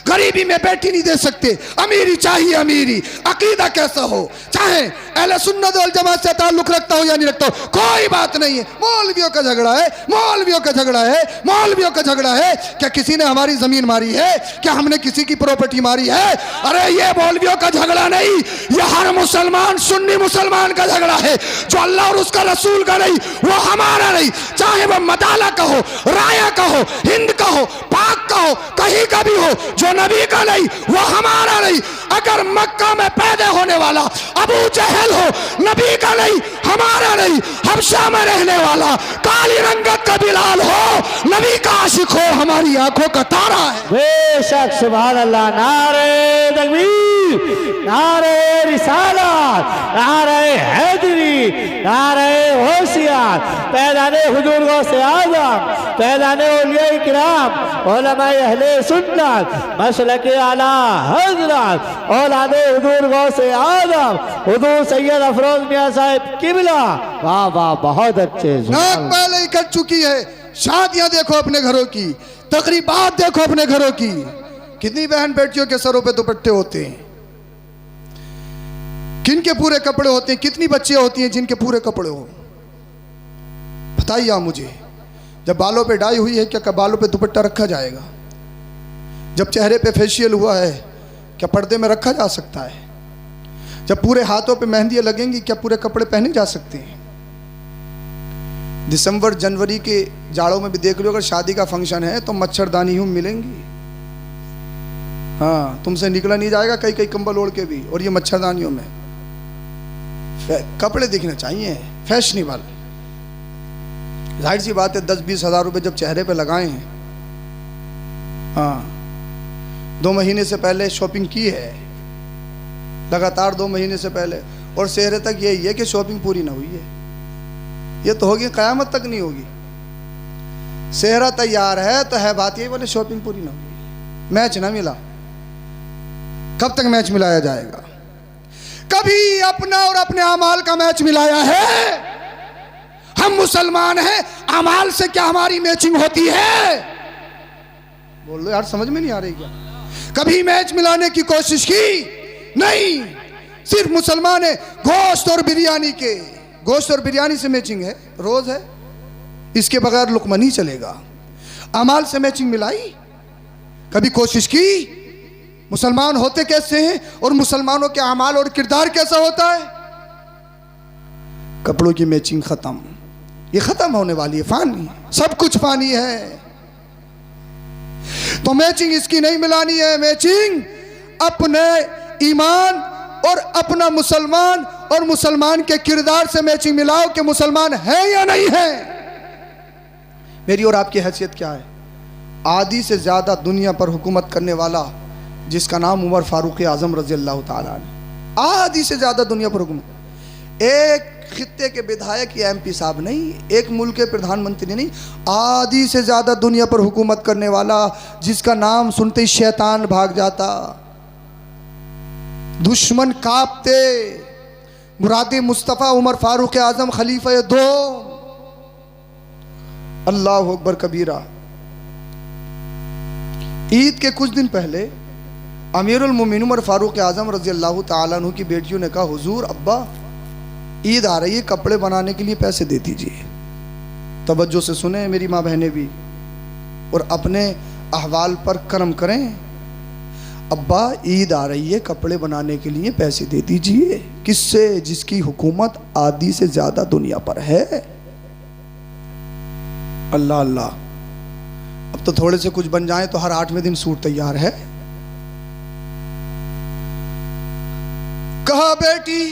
गरीबी में बेटी नहीं दे सकते, अमीरी चाहिए अमीरी। अकीदा कैसा हो, चाहे अहले सुन्नत वल जमात से ताल्लुक रखता हो या नहीं रखता हो, कोई बात नहीं है। मौलवियों का झगड़ा है, मौलवियों का झगड़ा है, मौलवियों का झगड़ा है। क्या किसी ने हमारी जमीन मारी है? क्या हमने किसी की प्रॉपर्टी मारी है? अरे ये मौलवियों का झगड़ा नहीं, ये हर मुसलमान सुन्नी मुसलमान का झगड़ा है। जो अल्लाह और उसका रसूल का नहीं वो हमारा नहीं, चाहे वह मदाला का हो, राया का हो, हिंद का हो, पाक का हो, कहीं का भी हो, जो नबी का नहीं वो हमारा नहीं। अगर मक्का में पैदा होने वाला अबू जहल हो, नबी का नहीं हमारा नहीं। हबशा में रहने वाला काली रंगत का बिलाल हो, नबी का आशिक हो, हमारी आंखों का तारा है। बेशक सुभान अल्लाह। नारे तकबीर, नारे रिसालत, नारे हैदरी, नारे होशियार। पैदाने हुजूर गौसे आज़म, पैदाने औलिया किराम, उलमाए अहले सुन्नत, मसलके आला हज़रत, औलादे हुजूर गौसे आज़म, हुजूर सैयद अफरोज मियां साहिब किबला। वाह वाह, बहुत अच्छे। नाक पहले ही कट चुकी है। शादियां देखो अपने घरों की, तकरीबात देखो अपने घरों की। कितनी बहन बेटियों के सरों पे दुपट्टे होते हैं, किनके पूरे कपड़े होते हैं, कितनी बच्चियां होती हैं जिनके पूरे कपड़े हो। बताइए आप मुझे, जब बालों पे डाई हुई है क्या बालों पे दुपट्टा रखा जाएगा? जब चेहरे पे फेशियल हुआ है क्या पर्दे में रखा जा सकता है? जब पूरे हाथों पे मेहंदियां लगेंगी क्या पूरे कपड़े पहने जा सकते हैं? दिसंबर जनवरी के जाड़ों में भी देख लो, अगर शादी का फंक्शन है तो मच्छरदानी यूं मिलेंगी। हाँ, तुमसे निकला नहीं जाएगा कई कई कंबल ओढ़ के भी, और ये मच्छरदानियों में। कपड़े दिखने चाहिए फैशनेबल। जाहिर सी बात है 10-20 हज़ार रुपये जब चेहरे पे लगाए हैं, हाँ 2 महीने से पहले शॉपिंग की है, लगातार 2 महीने से पहले, और चेहरे तक यही है कि शॉपिंग पूरी ना हुई है। ये तो होगी, क़यामत तक नहीं होगी। चेहरा तैयार है तो है बात, ये बोले शॉपिंग पूरी ना हुई, मैच ना मिला। कब तक मैच मिलाया जाएगा? कभी अपना और अपने अमाल का मैच मिलाया है? हम मुसलमान हैं, अमाल से क्या हमारी मैचिंग होती है? बोल लो यार, समझ में नहीं आ रही क्या? कभी मैच मिलाने की कोशिश की? नहीं। सिर्फ मुसलमान है गोश्त और बिरयानी के, गोश्त और बिरयानी से मैचिंग है, रोज है, इसके बगैर लुकमा नहीं चलेगा। अमाल से मैचिंग मिलाई? कभी कोशिश की? मुसलमान होते कैसे हैं और मुसलमानों के अमाल और किरदार कैसा होता है? कपड़ों की मैचिंग खत्म, ये खत्म होने वाली है, फानी, सब कुछ फानी है। तो मैचिंग इसकी नहीं मिलानी है, मैचिंग अपने ईमान और अपना मुसलमान और मुसलमान के किरदार से मैचिंग मिलाओ कि मुसलमान है या नहीं है। मेरी और आपकी हैसियत क्या है? आधी से ज्यादा दुनिया पर हुकूमत करने वाला जिसका नाम उमर फारूक आजम रजी अल्लाह ताला ने, आधी से ज्यादा दुनिया पर हुकूमत। एक खित्ते के विधायक या एमपी साहब नहीं, एक मुल्क के प्रधानमंत्री नहीं, आधी से ज्यादा दुनिया पर हुकूमत करने वाला जिसका नाम सुनते ही शैतान भाग जाता, दुश्मन कांपते। मुरादे मुस्तफ़ा उमर फारूक आजम खलीफा 2। अल्लाह अकबर कबीरा। ईद के कुछ दिन पहले अमीरुल मोमिनीन उमर फारूक आजम रजी अल्लाह ताला अन्हु की बेटियों ने कहा, हुजूर अब्बा ईद आ रही है, कपड़े बनाने के लिए पैसे दे दीजिए। तवज्जो से सुने मेरी माँ बहनें भी, और अपने अहवाल पर करम करें। अब्बा ईद आ रही है, कपड़े बनाने के लिए पैसे दे दीजिए। किससे? जिसकी हुकूमत आधी से ज्यादा दुनिया पर है। अल्लाह अल्लाह। अब तो थोड़े से कुछ बन जाए तो हर 8वें दिन सूट तैयार है। कहा बेटी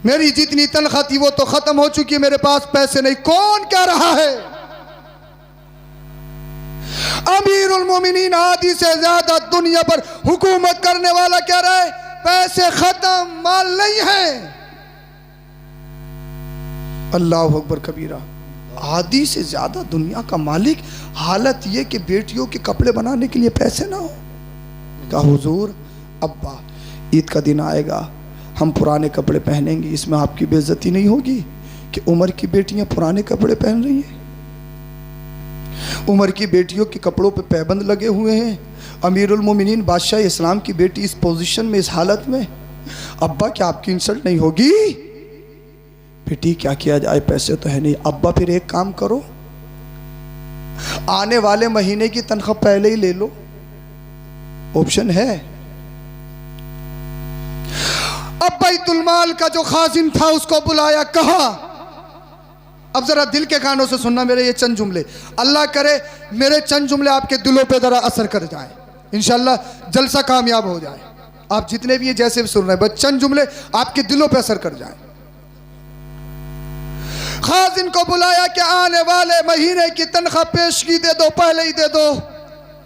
मेरी जितनी तनख्वाह थी वो तो खत्म हो चुकी है, मेरे पास पैसे नहीं। कौन कह रहा है? अमीरुल मोमिनीन आधी से ज्यादा दुनिया पर हुकूमत करने वाला कह रहा है पैसे खत्म, माल नहीं है। अल्लाह अकबर कबीरा। आधी से ज्यादा दुनिया का मालिक, हालत यह कि बेटियों के कपड़े बनाने के लिए पैसे ना हो। कहा हुजूर अब्बा ईद का दिन आएगा, हम पुराने कपड़े पहनेंगे, इसमें आपकी बेइज्जती नहीं होगी कि उमर की बेटियां पुराने कपड़े पहन रही हैं? उमर की बेटियों के कपड़ों पे पैबंद लगे हुए हैं। अमीरुल मोमिनीन बादशाह इस्लाम की बेटी इस पोजीशन में, इस हालत में, अब्बा क्या आपकी इंसल्ट नहीं होगी? बेटी क्या किया जाए, पैसे तो है नहीं। अब्बा फिर एक काम करो, आने वाले महीने की तनख्वाह पहले ही ले लो, ऑप्शन है। अब बैतुल माल का जो खाजिन था उसको बुलाया, कहा अब जरा दिल के कानों से सुनना मेरे ये चंद जुमले। अल्लाह करे मेरे चंद जुमले आपके दिलों पे जरा असर कर जाए, इंशाल्लाह जलसा कामयाब हो जाए। आप जितने भी हैं जैसे भी सुन रहे हैं, बस चंद जुमले आपके दिलों पे असर कर जाए। खाजिन को बुलाया कि आने वाले महीने की तनख्वाह पेशगी दे दो, पहले ही दे दो।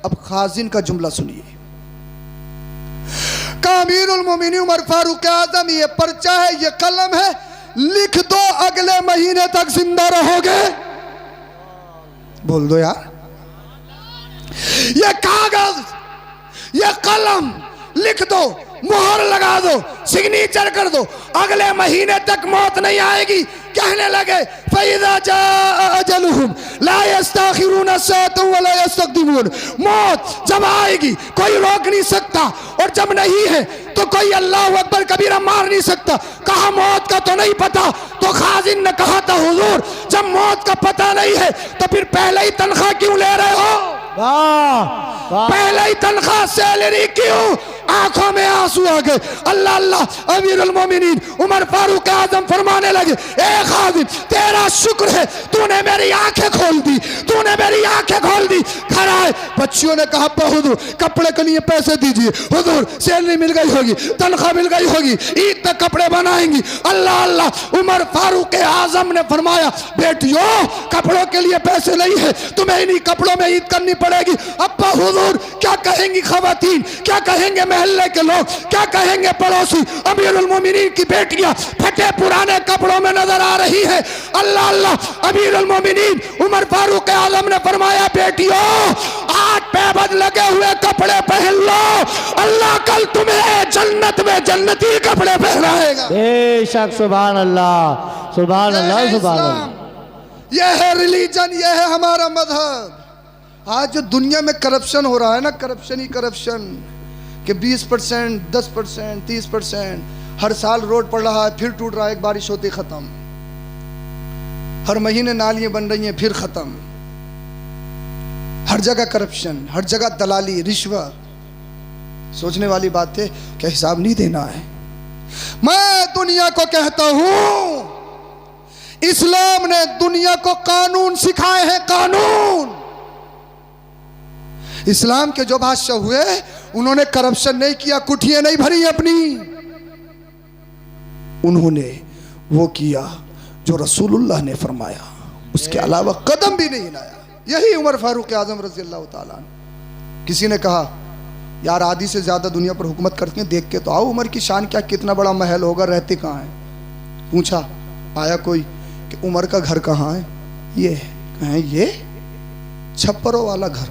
अब खाजिन का जुमला सुनिए। अमीरुल मोमिनीन उमर फारूक आजम, ये पर्चा है, ये कलम है, लिख दो अगले महीने तक जिंदा रहोगे। बोल दो यार। ये कागज, ये कलम लिख दो, मुहर लगा दो, सिग्नेचर कर दो, अगले महीने तक मौत नहीं आएगी। कहने लगे फैज़ा जाअ अजलुहुम ला यस्तखिरून सअतन व ला यस्तक़दिमून। मौत जब आएगी कोई रोक नहीं सकता, और जब नहीं है तो कोई अल्लाहु अकबर कबीरा मार नहीं सकता। कहा मौत का तो नहीं पता, तो खाजिन ने कहा था हुजूर जब मौत का पता नहीं है तो फिर पहले ही तनख्वाह क्यों ले रहे हो? पहले ही तनख्वाह सैलरी क्यों? आंखों में आंसू आ गए। अल्लाह अल्लाह। अमीरुल मोमिनीन उमर फारूक आजम फरमाने लगे, ए खादिम तेरा शुक्र है तूने मेरी आंखें खोल दी, तूने मेरी आंखें खोल दी। खड़ा है। बच्चियों ने कहा हुजूर कपड़े के लिए पैसे दीजिए, हुजूर सैलरी मिल गई होगी, तनख्वाह मिल गई होगी, ईद तक कपड़े बनाएंगी। अल्लाह अल्लाह। उमर फारूक आजम ने फरमाया बेटियों कपड़ों के लिए पैसे नहीं है, तुम्हें इन्हीं कपड़ों में ईद करनी पड़ेगी। अब्बा हुजूर क्या कहेंगी खवातीन, क्या कहेंगे महल्ले के लोग, क्या कहेंगे पड़ोसी? अमीरुल मोमिनीन की बेटियां फटे पुराने कपड़ों में नजर आ रही है। अल्लाह अल्लाह। अमीरुल मोमिनीन उमर फारूक आजम ने फरमाया बेटियों आज पैबंद लगे हुए कपड़े पहन लो, अल्लाह कल तुम्हें जन्नत में जन्नती कपड़े पहनाएगा। बेशक। सुभान अल्लाह, सुभान अल्लाह, सुभान अल्लाह। यह है रिलीजन, यह है हमारा मजहब। आज जो दुनिया में करप्शन हो रहा है ना, करप्शन ही करप्शन, कि 20%, 10%, 30%, हर साल रोड पड़ रहा है फिर टूट रहा है, एक बारिश होती खत्म, हर महीने नालियां बन रही हैं फिर खत्म, हर जगह करप्शन, हर जगह दलाली, रिश्वत। सोचने वाली बात है, क्या हिसाब नहीं देना है? मैं दुनिया को कहता हूं इस्लाम ने दुनिया को कानून सिखाए हैं, कानून। इस्लाम के जो बादशाह हुए उन्होंने करप्शन नहीं किया, कुठियां नहीं भरी अपनी, उन्होंने वो किया जो रसूलुल्लाह ने फरमाया, उसके अलावा कदम भी नहीं हिलाया। यही उमर फारूक आजम रज़ी अल्लाह ताला अन्हु। किसी ने कहा यार आधी से ज्यादा दुनिया पर हुकूमत करते हैं, देख के तो आओ उमर की शान क्या, कितना बड़ा महल होगा, रहते कहाँ हैं? पूछा, आया कोई कि उमर का घर कहाँ है? ये कहें ये छप्परों वाला घर।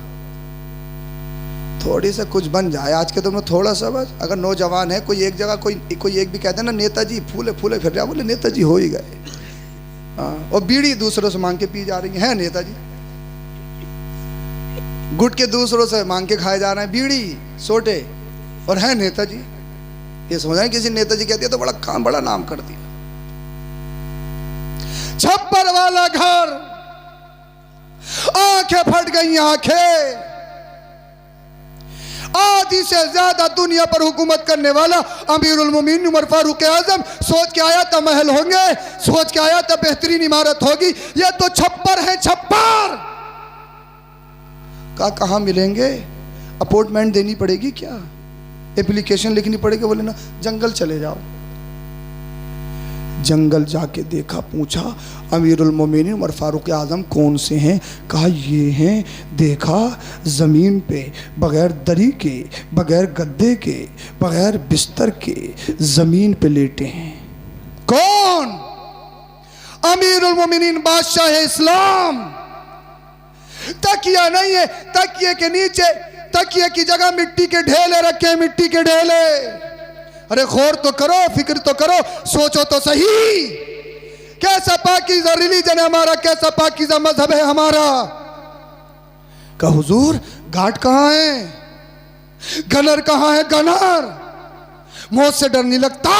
थोड़ी सा कुछ बन जाए आज के दौर में, थोड़ा सा बस। अगर नौजवान है कोई एक जगह, कोई एक भी कहते हैं ना नेताजी फूले फूले फिर रहा, बोले नेताजी हो ही गए। हाँ, और बीड़ी दूसरों से मांग के पी जा रही है नेताजी, गुटके दूसरों से मांग के खाए जा रहे हैं, बीड़ी सोटे, और है नेताजी। ये समझ रहे किसी नेताजी कहती है तो बड़ा काम, बड़ा नाम कर दिया। छप्पर वाला घर, आंखें फट गई आंखें। आधी से ज्यादा दुनिया पर हुकूमत करने वाला अमीरुल मोमिनीन उमर फारूक आजम सोच के आया था महल होंगे, सोच के आया था बेहतरीन इमारत होगी, ये तो छप्पर है, छप्पर। कहाँ मिलेंगे? अपॉइंटमेंट देनी पड़ेगी क्या, एप्लीकेशन लिखनी पड़ेगी? बोले ना जंगल चले जाओ। जंगल जाके देखा, पूछा अमीरुल मोमिनीन उमर फारूक आजम कौन से हैं? कहा ये हैं। देखा ज़मीन पे बग़ैर दरी के, बग़ैर गद्दे के, बग़ैर बिस्तर के ज़मीन पे लेटे हैं। कौन? अमीरुल मोमिनीन बादशाह इस्लाम। तकिया नहीं है, तकिए के नीचे, तकिए की जगह मिट्टी के ढेले रखे, मिट्टी के ढेले। अरे गौर तो करो, फिक्र तो करो, सोचो तो सही, कैसा पाकीज़ा रिलीजन है हमारा, कैसा पाकीज़ा मजहब है हमारा। का हुजूर घाट कहाँ है, गनर कहाँ है, गनर? मौत से डर नहीं लगता?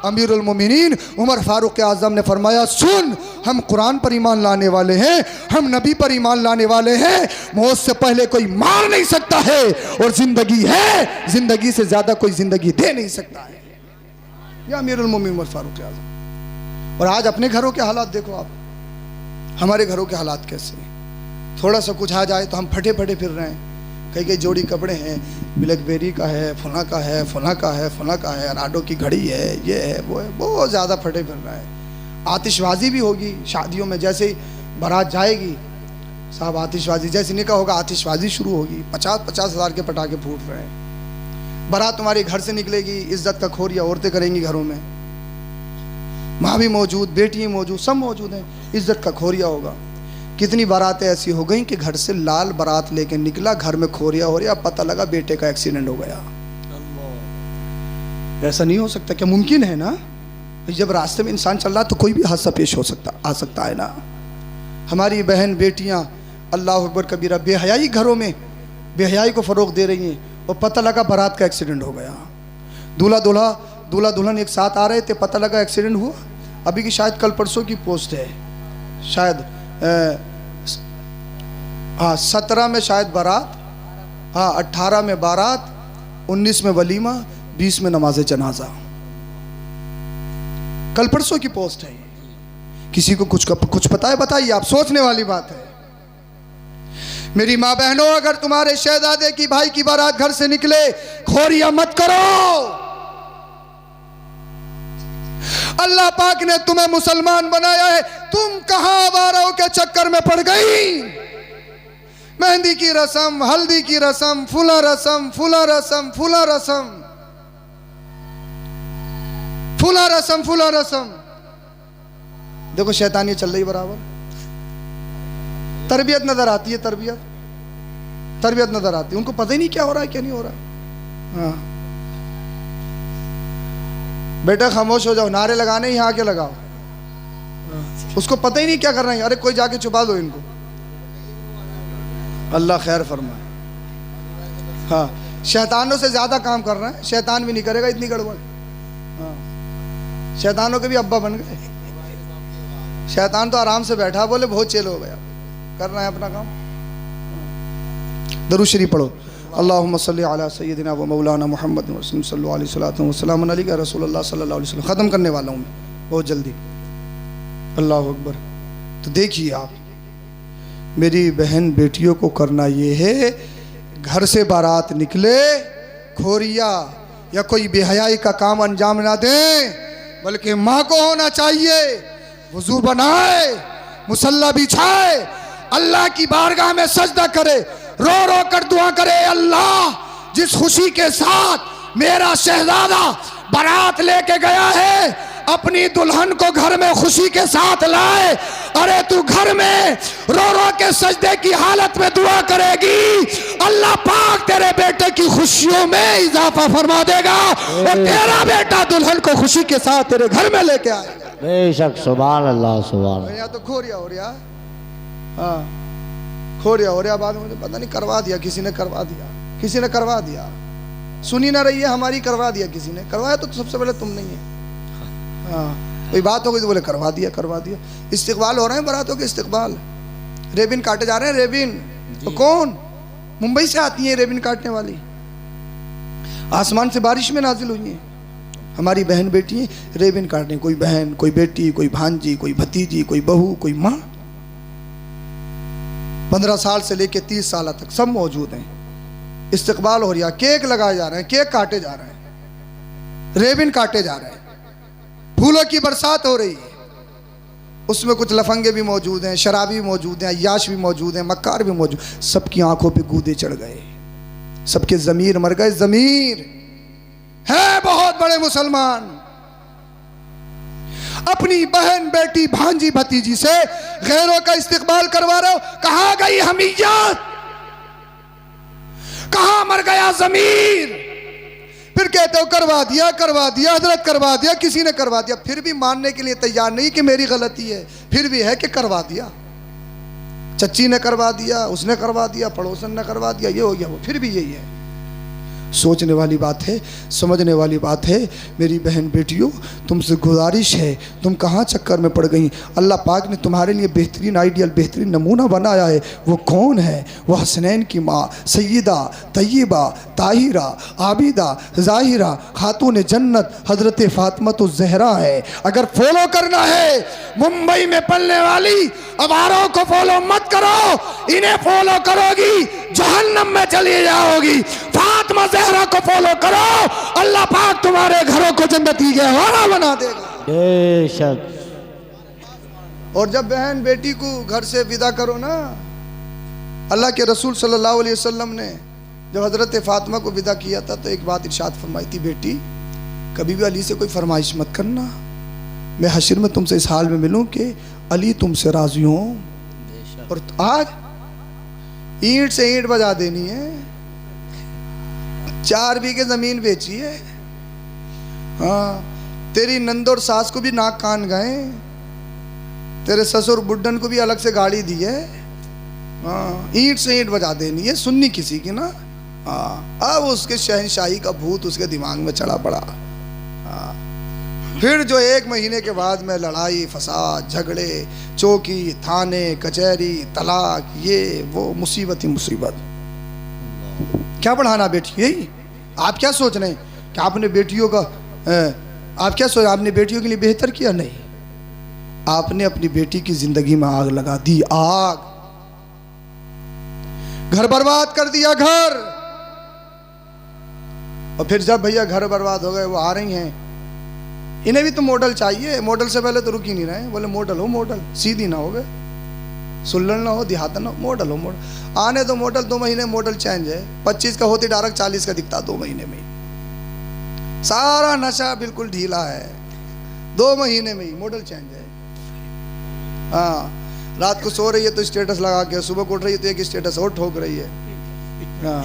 अमीरुल मोमिनीन उमर फारूक आजम ने फरमाया सुन, हम कुरान पर ईमान लाने वाले हैं, हम नबी पर ईमान लाने वाले हैं, मौत से पहले कोई मार नहीं सकता है, और जिंदगी है, जिंदगी से ज्यादा कोई जिंदगी दे नहीं सकता है। यह अमीरुल मोमिनीन उमर फारूक आजम। और आज अपने घरों के हालात देखो आप, हमारे घरों के हालात कैसे हैं? थोड़ा सा कुछ आ जाए तो हम फटे फटे फिर रहे हैं। कई कई जोड़ी कपड़े हैं, ब्लैकबेरी का है, फुला का है, फुला का है, फुला का है, राडो की घड़ी है, ये है, वो है, बहुत ज़्यादा फटे फिर रहा है। आतिशबाजी भी होगी शादियों में, जैसे ही बारात जाएगी साहब आतिशबाजी, जैसे निकाह होगा आतिशबाजी शुरू होगी। 50-50 हज़ार के पटाखे फूट रहे हैं। बारात तुम्हारे घर से निकलेगी, इज्जत का खोरिया औरतें करेंगी घरों में, माँ भी मौजूद, बेटी मौजूद, सब मौजूद हैं, इज्जत का खोरिया होगा। कितनी बारातें ऐसी हो गई कि घर से लाल बारात लेके निकला, घर में खोरिया हो रहा, पता लगा बेटे का एक्सीडेंट हो गया। ऐसा नहीं हो सकता, क्या मुमकिन है ना? जब रास्ते में इंसान चल रहा तो कोई भी हादसा पेश हो सकता आ सकता है ना। हमारी बहन बेटियां अल्लाह अकबर कबीरा बेहयाई घरों में बेहयाई को फ़रोग दे रही हैं, और पता लगा बारात का एक्सीडेंट हो गया। दूल्हा दुल्हन एक साथ आ रहे थे, पता लगा एक्सीडेंट हुआ। अभी की शायद कल परसों की पोस्ट है, शायद 17 में शायद बारात, 18 में बारात, 19 में वलीमा, 20 में नमाज जनाजा। कल परसों की पोस्ट है। किसी को कुछ पता है? बताइए, आप सोचने वाली बात है। मेरी माँ बहनों, अगर तुम्हारे शहजादे की भाई की बारात घर से निकले, खोरिया मत करो। अल्लाह पाक ने तुम्हें मुसलमान बनाया है, तुम कहां आवारों के चक्कर में पड़ गई? मेहंदी की रस्म, हल्दी की रस्म, फुला रस्म, फुला रस्म, फुला रस्म, फुला रस्म, फुला रस्म। देखो शैतानी चल रही बराबर। तरबियत नजर आती है, तरबियत नजर आती है। उनको पता ही नहीं क्या हो रहा है, क्या नहीं हो रहा। हाँ बेटा खामोश हो जाओ, नारे लगाने यहाँ आके लगाओ। उसको पता ही नहीं क्या कर रहे हैं। अरे कोई जाके छुपा दो इनको, अल्लाह खैर फरमाए। हाँ, शैतानों से ज्यादा काम कर रहे हैं, शैतान भी नहीं करेगा इतनी गड़बड़। हाँ, शैतानों के भी अब्बा बन गए। शैतान तो आराम से बैठा, बोले बहुत चेल हो गया, कर रहे हैं अपना काम। दरूद शरीफ पढ़ो। अल्लाहुम्मा सल्ली अला सय्यदिना व मौलाना मुहम्मद सल्लल्लाहु अलैहि वसल्लम अलैहि रसूलुल्लाह सल्लल्लाहु अलैहि वसल्लम। ख़त्म करने वाला हूँ मैं बहुत जल्दी। अल्लाह अकबर। तो देखिए आप, मेरी बहन बेटियों को करना ये है, घर से बारात निकले, खोरिया या कोई बेहयाई का काम अंजाम ना दें, बल्कि माँ को होना चाहिए, वुजू बनाए, मुसल्ला बिछाए, अल्लाह की बारगाह में सजदा करे, रो रो कर दुआ करे, अल्लाह जिस खुशी के साथ मेरा शहजादा बारात लेके गया है, अपनी दुल्हन को घर में खुशी के साथ लाए। अरे तू घर में रो रो के सजदे की हालत में दुआ करेगी, अल्लाह पाक तेरे बेटे की खुशियों में इजाफा फरमा देगा, और तेरा बेटा दुल्हन को खुशी के साथ तेरे घर में लेके आएगा। बेशक, सुभान अल्लाह, सुभान। या तो खोरिया हो रहा, हाँ खोरिया हो रहा, बाद में पता नहीं करवा दिया, किसी ने करवा दिया, किसी ने करवा दिया, सुनी ना रही है हमारी, करवा दिया किसी ने। करवाया तो सबसे पहले तुम नहीं है। हाँ, कोई बात हो गई तो बोले करवा दिया, करवा दिया। इस्तिकबाल हो रहे हैं बारातों के, इस्तिकबाल, रेबिन काटे जा रहे हैं, रेबिन। तो कौन? मुंबई से आती है रेबिन काटने वाली, आसमान से बारिश में नाजिल हुई है। हमारी बहन बेटी रेबिन काटने, कोई बहन, कोई बेटी, कोई भांजी, कोई भतीजी, कोई बहू, कोई माँ। 15 साल से लेके 30 साल तक सब मौजूद हैं। इस्तिकबाल हो रहा, केक लगाए जा रहे हैं, केक काटे जा रहे हैं, रेबिन काटे जा रहे हैं, फूलों की बरसात हो रही है। उसमें कुछ लफंगे भी मौजूद हैं, शराबी भी मौजूद हैं, अय्याश भी मौजूद हैं, मक्कार भी मौजूद। सबकी आंखों पे गूदे चढ़ गए, सबके ज़मीर मर गए। ज़मीर है बहुत बड़े मुसलमान, अपनी बहन बेटी भांजी भतीजी से गैरों का इस्तिकबाल करवा रहे हो। कहां गई हमीयत, कहां मर गया ज़मीर? फिर कहते हो करवा दिया, करवा दिया, हजरत करवा दिया, किसी ने करवा दिया, फिर भी मानने के लिए तैयार नहीं कि मेरी गलती है। फिर भी है कि करवा दिया, चच्ची ने करवा दिया, उसने करवा दिया, पड़ोसन ने करवा दिया, ये हो गया वो, फिर भी यही है। सोचने वाली बात है, समझने वाली बात है। मेरी बहन बेटियों, तुमसे गुजारिश है, तुम कहाँ चक्कर में पड़ गई। अल्लाह पाक ने तुम्हारे लिए बेहतरीन आइडियल, बेहतरीन नमूना बनाया है। वो कौन है? वो हसनैन की माँ सैयदा तय्यबा ताहिरा आबिदा ज़ाहिरा खातून जन्नत हज़रत फ़ातिमा ज़हरा है। अगर फॉलो करना है मुंबई में पलने वाली अवारों को फॉलो मत करो, इन्हें फॉलो करोगी जहन्नम में चली जाओगी। फातिमा ज़हरा को फॉलो करो, अल्लाह पाक तुम्हारे घरों को जन्नती के हवाला बना देगा। बेशक। और जब बहन बेटी को घर से विदा करो ना, अल्लाह के रसूल सल्लल्लाहु अलैहि वसल्लम ने जब हज़रत फ़ातिमा को विदा किया था तो एक बात इरशाद फरमाई थी, बेटी कभी भी अली से कोई फरमाइश मत करना, मैं हश्र में तुमसे इस हाल में मिलूं कि अली तुमसे राजी हो। और आज ईंट से ईंट बजा देनी है, 4 बीघे जमीन बेची है। हाँ, तेरी नंद और सास को भी नाक कान गए, तेरे ससुर बुड्ढन को भी अलग से गाड़ी दी है। हाँ, ईंट से ईंट बजा देनी है, सुननी किसी की ना। हाँ, अब उसके शहनशाही का भूत उसके दिमाग में चढ़ा पड़ा। हाँ, फिर जो 1 महीने के बाद में लड़ाई फसाद झगड़े चौकी थाने कचहरी तलाक, ये वो मुसीबत ही मुसीबत। क्या बढ़ाना बेटी? यही आप क्या सोच रहे हैं कि आपने बेटियों का आप क्या सोच, आपने बेटियों के लिए बेहतर किया? नहीं, आपने अपनी बेटी की जिंदगी में आग लगा दी। आग, घर बर्बाद कर दिया घर। और फिर जब भैया घर बर्बाद हो गए, वो आ रही हैं, इन्हें भी तो मॉडल चाहिए। मॉडल से पहले तो रुक ही नहीं रहे, बोले मॉडल हो, मॉडल सीधी ना हो गए, सुल्लन ना हो, देहातन ना हो, मॉडल हो मॉडल। आने दो मॉडल, 2 महीने मॉडल चेंज है। 25 का होती डायरेक्ट 40 का दिखता 2 महीने में। सारा नशा बिल्कुल ढीला है, 2 महीने में ही मॉडल चेंज है। हाँ, रात को सो रही है तो स्टेटस लगा के, सुबह को उठ रही है तो एक स्टेटस और ठोक रही है। हाँ,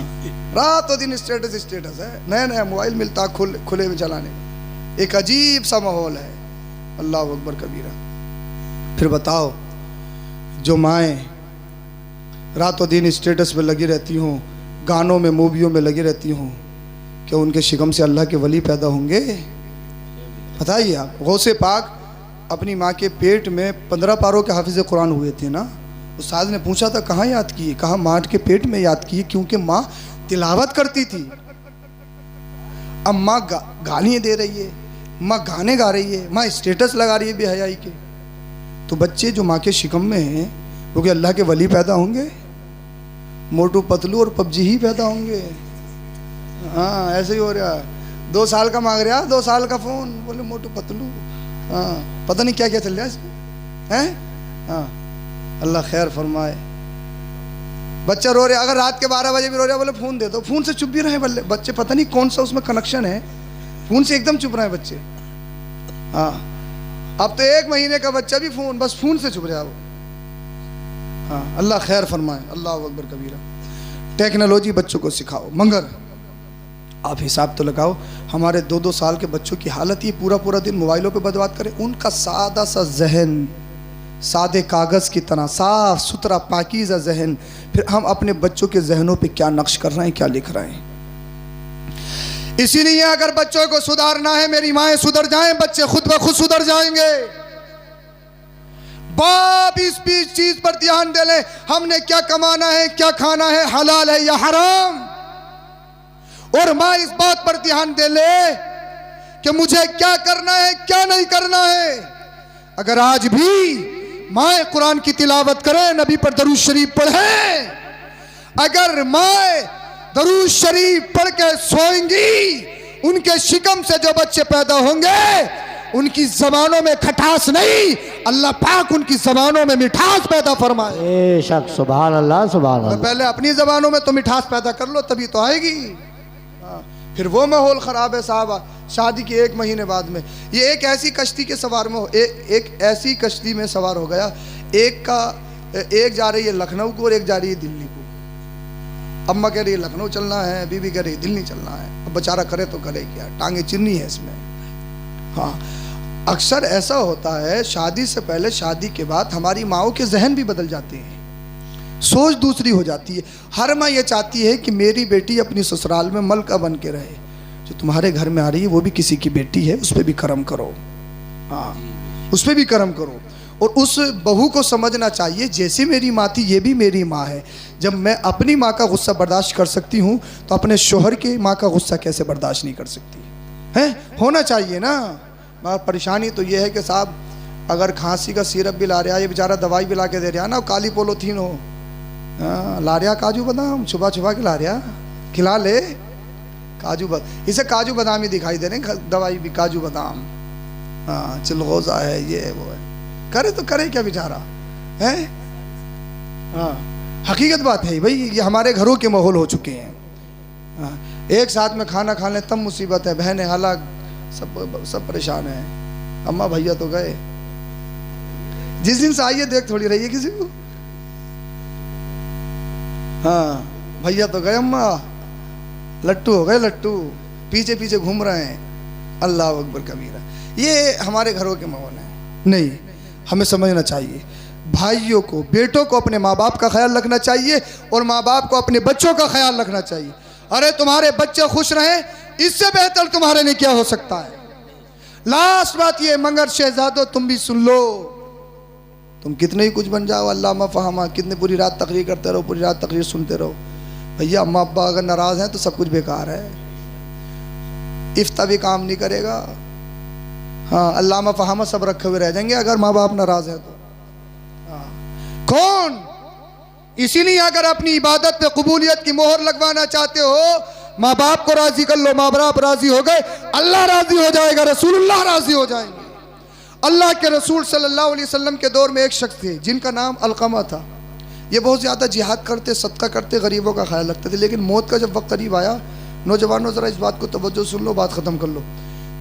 रात और दिन स्टेटस स्टेटस है। नया नया मोबाइल मिलता खुले में चलाने, एक अजीब सा माहौल है। अल्लाह अकबर कबीरा। फिर बताओ, जो माएँ रातों दिन स्टेटस पे लगी रहती हूँ, गानों में मूवियों में लगी रहती हूँ, क्या उनके शिकम से अल्लाह के वली पैदा होंगे? बताइए आप। गौसे पाक अपनी माँ के पेट में 15 पारों के हाफिज़ कुरान हुए थे ना। उस्ताद ने पूछा था कहाँ याद किए? कहा माँ के पेट में याद किए, क्योंकि माँ तिलावत करती थी। अब माँ गालियाँ दे रही है, माँ गाने गा रही है, माँ स्टेटस लगा रही है बेहयाई के, तो बच्चे जो माँ के शिकम में हैं वो क्या अल्लाह के वली पैदा होंगे? मोटू पतलू और पबजी ही पैदा होंगे। हाँ, ऐसे ही हो रहा है। 2 साल का मांग रहा, 2 साल का फ़ोन, बोले मोटू पतलू। हाँ, पता नहीं क्या क्या चल रहा है इसमें, हैं? हाँ, अल्लाह खैर फरमाए। बच्चा रो रहा, अगर रात के 12 बजे भी रो रहा, बोले फ़ोन दे दो। फ़ोन से चुप भी रहे बच्चे, पता नहीं कौन सा उसमें कनेक्शन है, फ़ोन से एकदम चुप रहे बच्चे। हाँ, अब तो 1 महीने का बच्चा भी फ़ोन, बस फ़ोन से चुप रहा वो। हाँ, अल्लाह खैर फरमाए। अल्लाह अकबर कबीरा। टेक्नोलॉजी बच्चों को सिखाओ, मगर आप हिसाब तो लगाओ, हमारे 2-2 साल के बच्चों की हालत ये पूरा दिन मोबाइलों पे बर्बाद करें। उनका सादा सा जहन, सादे कागज़ की तरह साफ सुथरा पाकीज़ा जहन, फिर हम अपने बच्चों के जहनों पे क्या नक्श कर रहे हैं, क्या लिख रहे हैं। इसीलिए अगर बच्चों को सुधारना है, मेरी माएँ सुधर जाएं, बच्चे खुद ब खुद सुधर जाएंगे। बाप इस चीज पर ध्यान दे ले, हमने क्या कमाना है, क्या खाना है, हलाल है या हराम। और माँ इस बात पर ध्यान दे ले कि मुझे क्या करना है, क्या नहीं करना है। अगर आज भी माँ कुरान की तिलावत करे, नबी पर दरूद शरीफ पढ़े, अगर माँ दरूद शरीफ पढ़ के सोएंगी, उनके शिकम से जो बच्चे पैदा होंगे उनकी जबानों में खटास नहीं, अल्लाह पाक उनकी जबानों में मिठास पैदा फरमाए। बेशक, सुभान अल्लाह सुभान अल्लाह। पहले अपनी जबानों में तो मिठास पैदा कर लो, तभी तो आएगी। फिर वो माहौल ख़राब है साहब। शादी के 1 महीने बाद में ये एक ऐसी कश्ती के सवार में एक ऐसी कश्ती में सवार हो गया, एक जा रही है लखनऊ को और एक जा रही है दिल्ली को। अम्मा कह रही है लखनऊ चलना है, बीबी कह रही है दिल्ली चलना है। अब बेचारा करे तो करे क्या, टांगे चिरनी है इसमें। हाँ, अक्सर ऐसा होता है शादी से पहले शादी के बाद हमारी माओं के जहन भी बदल जाते हैं। सोच दूसरी हो जाती है। हर माँ ये चाहती है कि मेरी बेटी अपनी ससुराल में मलका बन के रहे। जो तुम्हारे घर में आ रही है वो भी किसी की बेटी है, उस पर भी कर्म करो। हाँ, उस पर भी कर्म करो। और उस बहू को समझना चाहिए जैसी मेरी माँ थी ये भी मेरी माँ है। जब मैं अपनी माँ का गुस्सा बर्दाश्त कर सकती हूँ तो अपने शोहर की माँ का गुस्सा कैसे बर्दाश्त नहीं कर सकती है? होना चाहिए ना। मगर परेशानी तो ये है कि साहब अगर खांसी का सिरप भी ला रहा, ये बेचारा दवाई भी ला के दे रहा ना, काली पोलोथीन हो, ला रहा काजू बादाम छुपा छुपा के ला रहा, खिला ले काजू बादाम। इसे काजू बादाम ही दिखाई दे रहे, दवाई भी काजू बादाम। हाँ, चिलगोजा है, ये है वो है। करे तो करे क्या बेचारा है? हाँ, हकीकत बात है भाई, ये हमारे घरों के माहौल हो चुके हैं। हाँ, एक साथ में खाना खा लें तब मुसीबत है, बहनें हालाक सब परेशान है। अम्मा भैया तो गए, जिस दिन से आई है देख थोड़ी रही है किसी को। हाँ, भैया तो गए, अम्मा लट्टू हो गए, लट्टू पीछे पीछे घूम रहे हैं। अल्लाह अकबर कबीरा। ये हमारे घरों के माहौल है। नहीं, हमें समझना चाहिए भाइयों को, बेटों को अपने माँ बाप का ख्याल रखना चाहिए और माँ बाप को अपने बच्चों का ख्याल रखना चाहिए। अरे तुम्हारे बच्चे खुश रहें, इससे बेहतर तुम्हारे लिए क्या हो सकता है? लास्ट बात ये, मगर शहजादो तुम भी सुन लो, तुम कितने ही कुछ बन जाओ, अल्लामा फहमा, कितने पूरी रात तकरीर करते रहो, पूरी रात तकरीर सुनते रहो, भैया अम्मा अब्बा अगर नाराज हैं तो सब कुछ बेकार है। इफ्ता भी काम नहीं करेगा। हाँ, अल्लामा फहमा सब रखे हुए रह जाएंगे अगर माँ बाप नाराज है तो। हाँ, कौन? इसीलिए अगर अपनी इबादत पे कबूलियत की मोहर लगवाना चाहते हो, माँ बाप को राजी कर लो। माँ बाप राजी हो गए, अल्लाह राजी हो जाएगा, रसूलुल्लाह राजी हो जाएंगे। अल्लाह के रसूल सल्लल्लाहु अलैहि वसल्लम के दौर में एक शख्स थे जिनका नाम अलकमा था। ये बहुत ज़्यादा जिहाद करते, सदका करते, गरीबों का ख्याल रखते थे। लेकिन मौत का जब वक्त करीब आया, नौजवानों ज़रा इस बात को तवज्जो सुन लो, बात ख़त्म कर लो।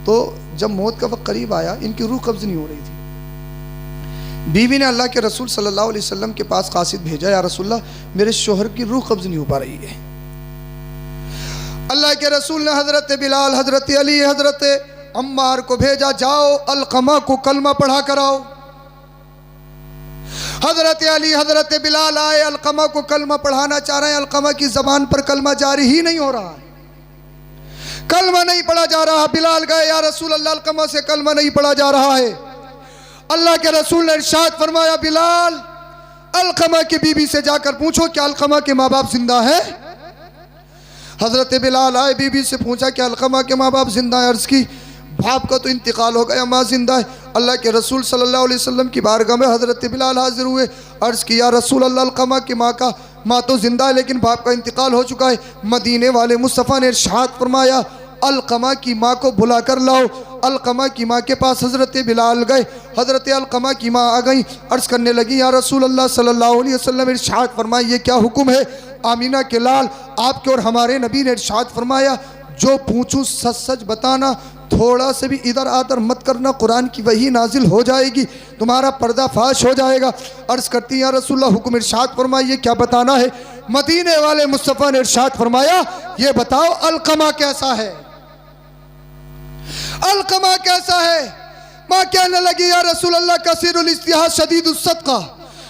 तो जब मौत का वक्त करीब आया, इनकी रूह कब्ज़ नहीं हो रही थी। बीवी ने अल्लाह के रसूल सल्लल्लाहु अलैहि वसल्लम के पास कासिद भेजा, या रसूलल्लाह मेरे शोहर की रूह कब्ज़ नहीं हो पा रही है। अल्लाह के रसूल ने हज़रत बिलाल, हज़रत अली, हज़रत अम्मार को भेजा, जाओ अलकमा को कलमा पढ़ा कराओ। हज़रत अली, हज़रत बिलाल आए, अलकमा को कलमा पढ़ाना चाह रहे हैं। अलकमा की ज़बान पर कलमा जारी ही नहीं हो रहा है, कलमा नहीं पढ़ा जा रहा। बिलाल गए, या रसूल अल्लाह अलकमा से कलमा नहीं पढ़ा जा रहा है। अल्लाह के रसूल ने इरशाद फरमाया, बिलाल अलकमा की बीबी से जाकर पूछो क्या अलकमा के माँ बाप जिंदा है। हज़रत बिलाल आए, बीबी से पूछा कि अलकमा के माँ बाप जिंदा है। अर्ज़ की बाप का तो इंतकाल हो गया, माँ जिंदा है। अल्लाह के रसूल सल्लल्लाहु अलैहि वसल्लम की बारगाह में हज़रत बिलाल हाजिर हुए। अर्ज़ किया, रसूल अल्लाह अलकमा की माँ तो जिंदा है लेकिन बाप का इंतकाल हो चुका है। मदीने वाले मुस्तफ़ा ने इरशाद फरमाया, अलकमा की माँ को बुला कर लाओ। अलकमा की माँ के पास हज़रत बिलाल गए। हज़रत अलकमा की माँ आ गई, अर्ज़ करने लगी, या रसूल अल्लाह सल्लल्लाहु अलैहि वसल्लम इरशाद फरमाया, ये क्या हुक्म है? आमीना के लाल, आपके और हमारे नबी ने इरशाद फरमाया, जो पूछूं सच सच बताना, थोड़ा से भी इधर आदर मत करना, कुरान की वही नाजिल हो जाएगी, तुम्हारा पर्दा फाश हो जाएगा। अर्ज़ करती, या रसूलल्लाह हुक्म इरशाद फरमाइए, क्या बताना है? मदीने वाले मुस्तफ़ा ने इरशाद फरमाया, ये बताओ अलकमा कैसा है, अलकमा कैसा है? माँ कहने लगी, या रसूलल्लाह कसीरुल इस्तिहाद शदीदुस सदका,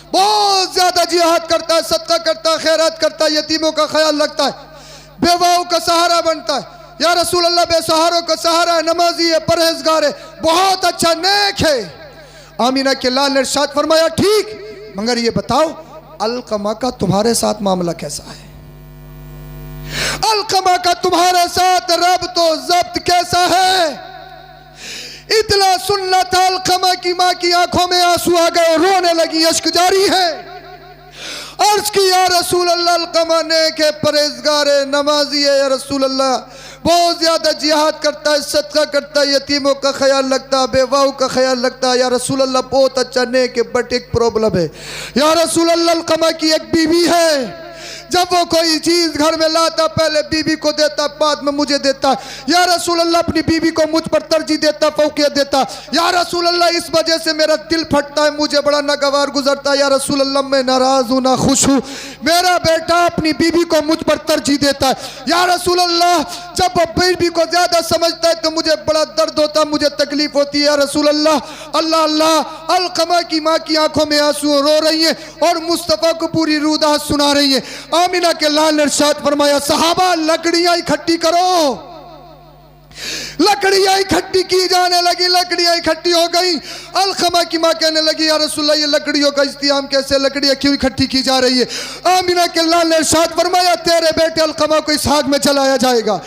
बहुत ज़्यादा जिहाद करता है, सदका करता है, खैरात करता है, यतीमों का ख्याल रखता है, बेवाओं का सहारा बनता है। या रसूल अल्लाह बेसहारों का सहारा है, नमाजी है, परहेजगार है, बहुत अच्छा नेक है। आमीना के लाल ने इरशाद फरमाया, ठीक, मगर ये बताओ अलकमा का तुम्हारे साथ मामला कैसा है? अलकमा का तुम्हारे साथ रब तो जब्त कैसा है? इतना सुनना था, अलकमा की माँ की आंखों में आंसू आ गए, रोने लगी, अश्क जारी है। अर्ज की, या रसूल अल्लाह अलकमा नेक है, परहेजगार है, नमाजी है, या रसूल अल्लाह बहुत ज्यादा जिहाद करता है, सदका करता है, यतीमों का ख्याल रखता है, बेवाओं का ख्याल रखता है, या रसूल अल्लाह बहुत अच्छा नेक है, बट एक प्रॉब्लम है, या रसूल अल्लाह अलकमा की एक बीवी है जब वो कोई चीज़ घर में लाता पहले बीवी को देता, बाद में मुझे देता। या रसूल अल्लाह अपनी बीवी को मुझ पर तरजीह देता, फौकियत देता। या रसूल अल्लाह इस वजह से मेरा दिल फटता है, मुझे बड़ा नागवार गुजरता है। या रसूल अल्लाह मैं नाराज़ हूँ, ना खुश हूँ। मेरा बेटा अपनी बीवी को मुझ पर तरजीह देता है। या रसूल अल्लाह जब वो बीवी को ज़्यादा समझता है तो मुझे बड़ा दर्द होता है, मुझे तकलीफ होती है। या रसूल अल्लाह अल्लाह अल्लाह अलकमा की माँ की आंखों में आंसू रो रही हैं और मुस्तफ़ा को पूरी रूदात सुना रही है। आमिना के लाल ने इरशाद फरमाया, सहाबा लकड़ियां इकट्ठी करो। लकड़ियां इकट्ठी की जाने लगी, लकड़ियां इकट्ठी हो गई। अलकमा की माँ कहने लगी, या रसूलल्लाह ये लकड़ियों का इंतजाम कैसे, लकड़ियां क्यों इकट्ठी की जा रही है? आमिना के लाल ने इरशाद फरमाया, तेरे बेटे अलकमा को इस आग में जलाया जाएगा,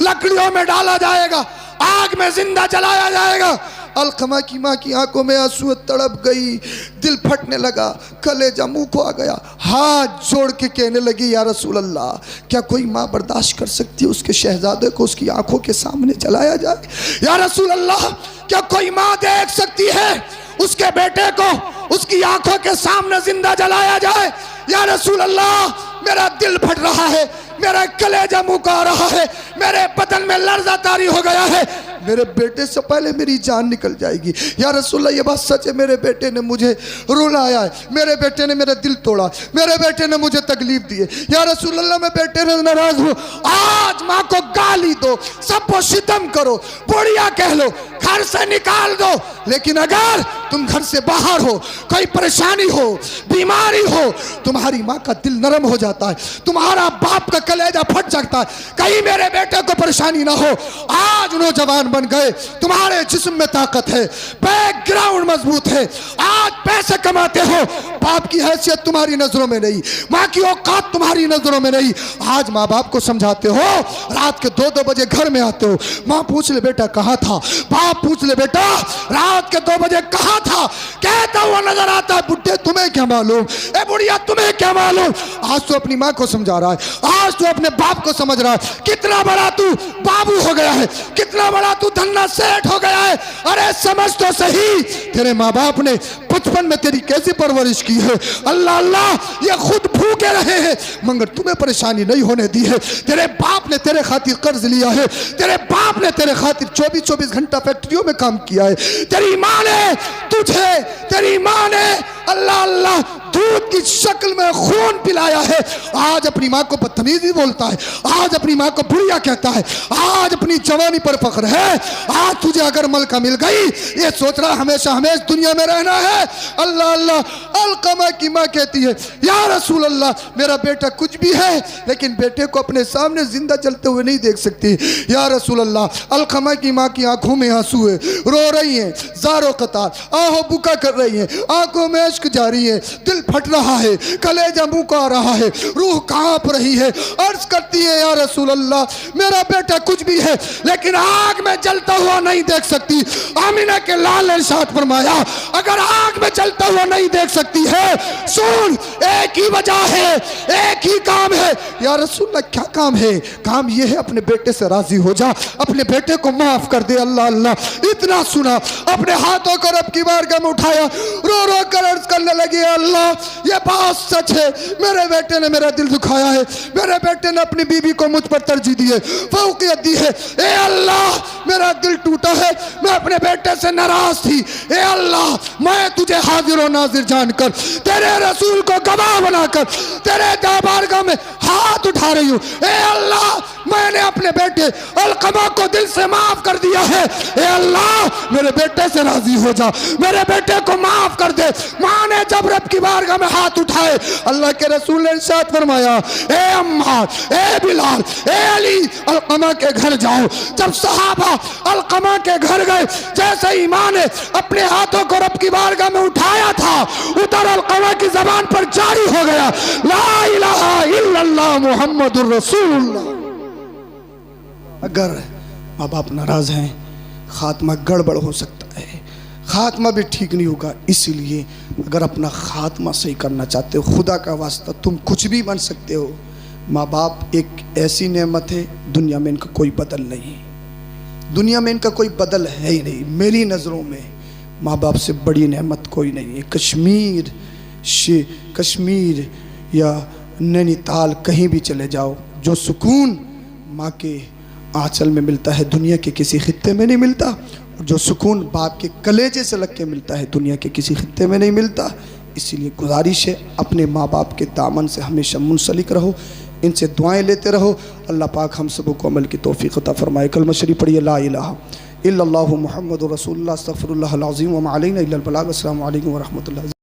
लकड़ियों में डाला जाएगा, आग में जिंदा जलाया जाएगा। अलकमा की माँ की आंखों में आंसू तड़प गई, दिल फटने लगा, कलेजा मुंह को आ गया, हाथ जोड़ के कहने लगी, या रसूल अल्लाह क्या कोई माँ बर्दाश्त कर सकती है उसके शहजादे को उसकी आंखों के सामने जलाया जाए? या रसूल अल्लाह क्या कोई माँ देख सकती है उसके बेटे को उसकी आंखों के सामने जिंदा जलाया जाए? या रसूल अल्लाह मेरा दिल फट रहा है, मेरा कलेजा मुंह को आ रहा है, मेरे बदन में लर्जा तारी हो गया है, मेरे बेटे से पहले मेरी जान निकल जाएगी। या रसूलल्लाह ये बात सच है, मेरे बेटे ने मुझे रुलाया है, मेरे बेटे ने मेरा दिल तोड़ा, मेरे बेटे ने मुझे तकलीफ दी है। या रसूलल्लाह मैं बेटे ने नाराज हूँ, आज माँ को गाली दो, सबको सितम करो, बुढ़िया कह लो, घर से निकाल दो, लेकिन अगर तुम घर से बाहर हो, कोई परेशानी हो, बीमारी हो, तुम्हारी माँ का दिल नरम हो जाता है, तुम्हारा बाप का कलेजा फट जाता है, कहीं मेरे बेटे को परेशानी ना हो। आज नौजवान बन गए, तुम्हारे जिस्म में ताकत है, बैकग्राउंड मजबूत है, आज पैसे कमाते हो, बाप की हैसियत तुम्हारी नजरों में नहीं, माँ की औकात तुम्हारी नजरों में नहीं। आज माँ बाप को समझाते हो, रात के 2-2 बजे घर में आते हो, माँ पूछ ले बेटा कहाँ था, बाप पूछ ले बेटा रात के 2 बजे कहाँ था, कहता हुआ नजर आता है, बुढ़े तुम्हें क्या मालूम, ए बुढ़िया तुम्हें क्या मालूम। आज तो अपनी माँ को समझा रहा है, आज तो अपने बाप को समझ रहा है, कितना बड़ा तू बाबू हो गया है, कितना बड़ा तू धन्ना सेठ हो गया है। अरे समझ तो सही, तेरे माँ बाप ने बचपन में तेरी कैसी परवरिश की है। अल्लाह अल्लाह ये खुद भूखे रहे हैं मगर तुम्हें परेशानी नहीं होने दी है। तेरे बाप ने तेरे खातिर कर्ज लिया है, तेरे बाप ने तेरे खातिर 24-24 घंटा फैक्ट्रियों में काम किया है, तेरी माँ ने तुझे, तेरी माँ ने अल्लाह अल्लाह दूध की शक्ल में खून पिलाया है। आज अपनी माँ को बदतमीजी बोलता है, आज अपनी माँ को बुढ़िया कहता है, आज अपनी जवानी पर फख्र है। आज तुझे अगर मलका मिल गई, ये सोच रहा हमेशा हमेशा दुनिया में रहना है। अल्लाह अल्लाह अलकमा की माँ कहती है, या रसूल अल्लाह मेरा बेटा कुछ भी है लेकिन बेटे को अपने सामने जिंदा जलते हुए नहीं देख सकती। या रसूल अल्लाह अलकमा की माँ की आंखों में आंसू है, रो रही हैं, ज़ारो कतार आहो बुका कर रही हैं, आंखों में अश्क जारी है, दिल फट रहा है, कलेजा मुंह को आ रहा है, रूह कांप रही है, अर्ज करती है, या रसूल अल्लाह मेरा बेटा कुछ भी है लेकिन आग में जलता हुआ नहीं देख सकती। आमिना के लाल ने इरशाद फरमाया, अगर आग में जलता हुआ नहीं देख सकती है, सुन एक ही वजह है, एक ही काम है। या रसूल अल्लाह क्या काम है? काम यह है अपने बेटे से राजी हो जा, अपने बेटे को माफ कर दे। अल्लाह अल्लाह इतना सुना, अपने हाथों को रब की बारगाह में उठाया, रो रो कर अर्ज करने लगी, अल्लाह ये बात सच है, मेरे बेटे ने मेरा दिल दुखाया है, मेरे बेटे ने अपनी बीवी को मुझ पर तरजीह दी है, फौकियत दी है। ए अल्लाह मेरा दिल टूटा है, मैं अपने बेटे से नाराज थी। ए अल्लाह मैं तुझे हाजिर और नाजिर जानकर, तेरे रसूल को गवाह बनाकर तेरे दरबारगाह में हाथ उठा रही हूँ। ए अल्लाह मैंने अपने बेटे अलकमा को दिल से माफ कर दिया है। ए अल्लाह मेरे बेटे से राजी हो जा, मेरे बेटे को माफ कर दे। माँ ने जब रब की बारगाह में हाथ उठाए, अल्लाह के रसूल ने इरशाद फरमाया, ए अम्मार, ए बिलाल, ए अली अलकमा के घर जाओ। जब सहाबा अलकमा के घर गए, जैसे ही माँ ने अपने हाथों को रब की बारगाह में उठाया था, उधर अलकमा की जबान पर जारी हो गया, ला इलाहा इल्लल्लाह मुहम्मदुर रसूलुल्लाह। अगर माँ बाप नाराज हैं, खात्मा गड़बड़ हो सकता है, खात्मा भी ठीक नहीं होगा। इसीलिए अगर अपना खात्मा सही करना चाहते हो, खुदा का वास्ता तुम कुछ भी बन सकते हो। माँ बाप एक ऐसी नेमत है, दुनिया में इनका कोई बदल नहीं, दुनिया में इनका कोई बदल है ही नहीं। मेरी नज़रों में माँ बाप से बड़ी नेमत कोई नहीं है। कश्मीर या नैनीताल कहीं भी चले जाओ, जो सुकून माँ के आंचल में मिलता है दुनिया के किसी खित्ते में नहीं मिलता, और जो सुकून बाप के कलेजे से लग के मिलता है दुनिया के किसी खित्ते में नहीं मिलता। इसीलिए गुजारिश है, अपने माँ बाप के दामन से हमेशा मुंसलिक रहो, इनसे दुआएं लेते रहो। अल्लाह पाक हम सबको को अमल की तौफीक अता फरमाए। कलमा शरीफ पढ़िए, ला इलाहा इल्लल्लाहु मुहम्मदुर रसूलुल्लाह अस्तगफिरुल्लाहल अज़ीम व मा अलैना इल्लल बलाग। अस्सलामु अलैकुम व रहमतुल्लाह।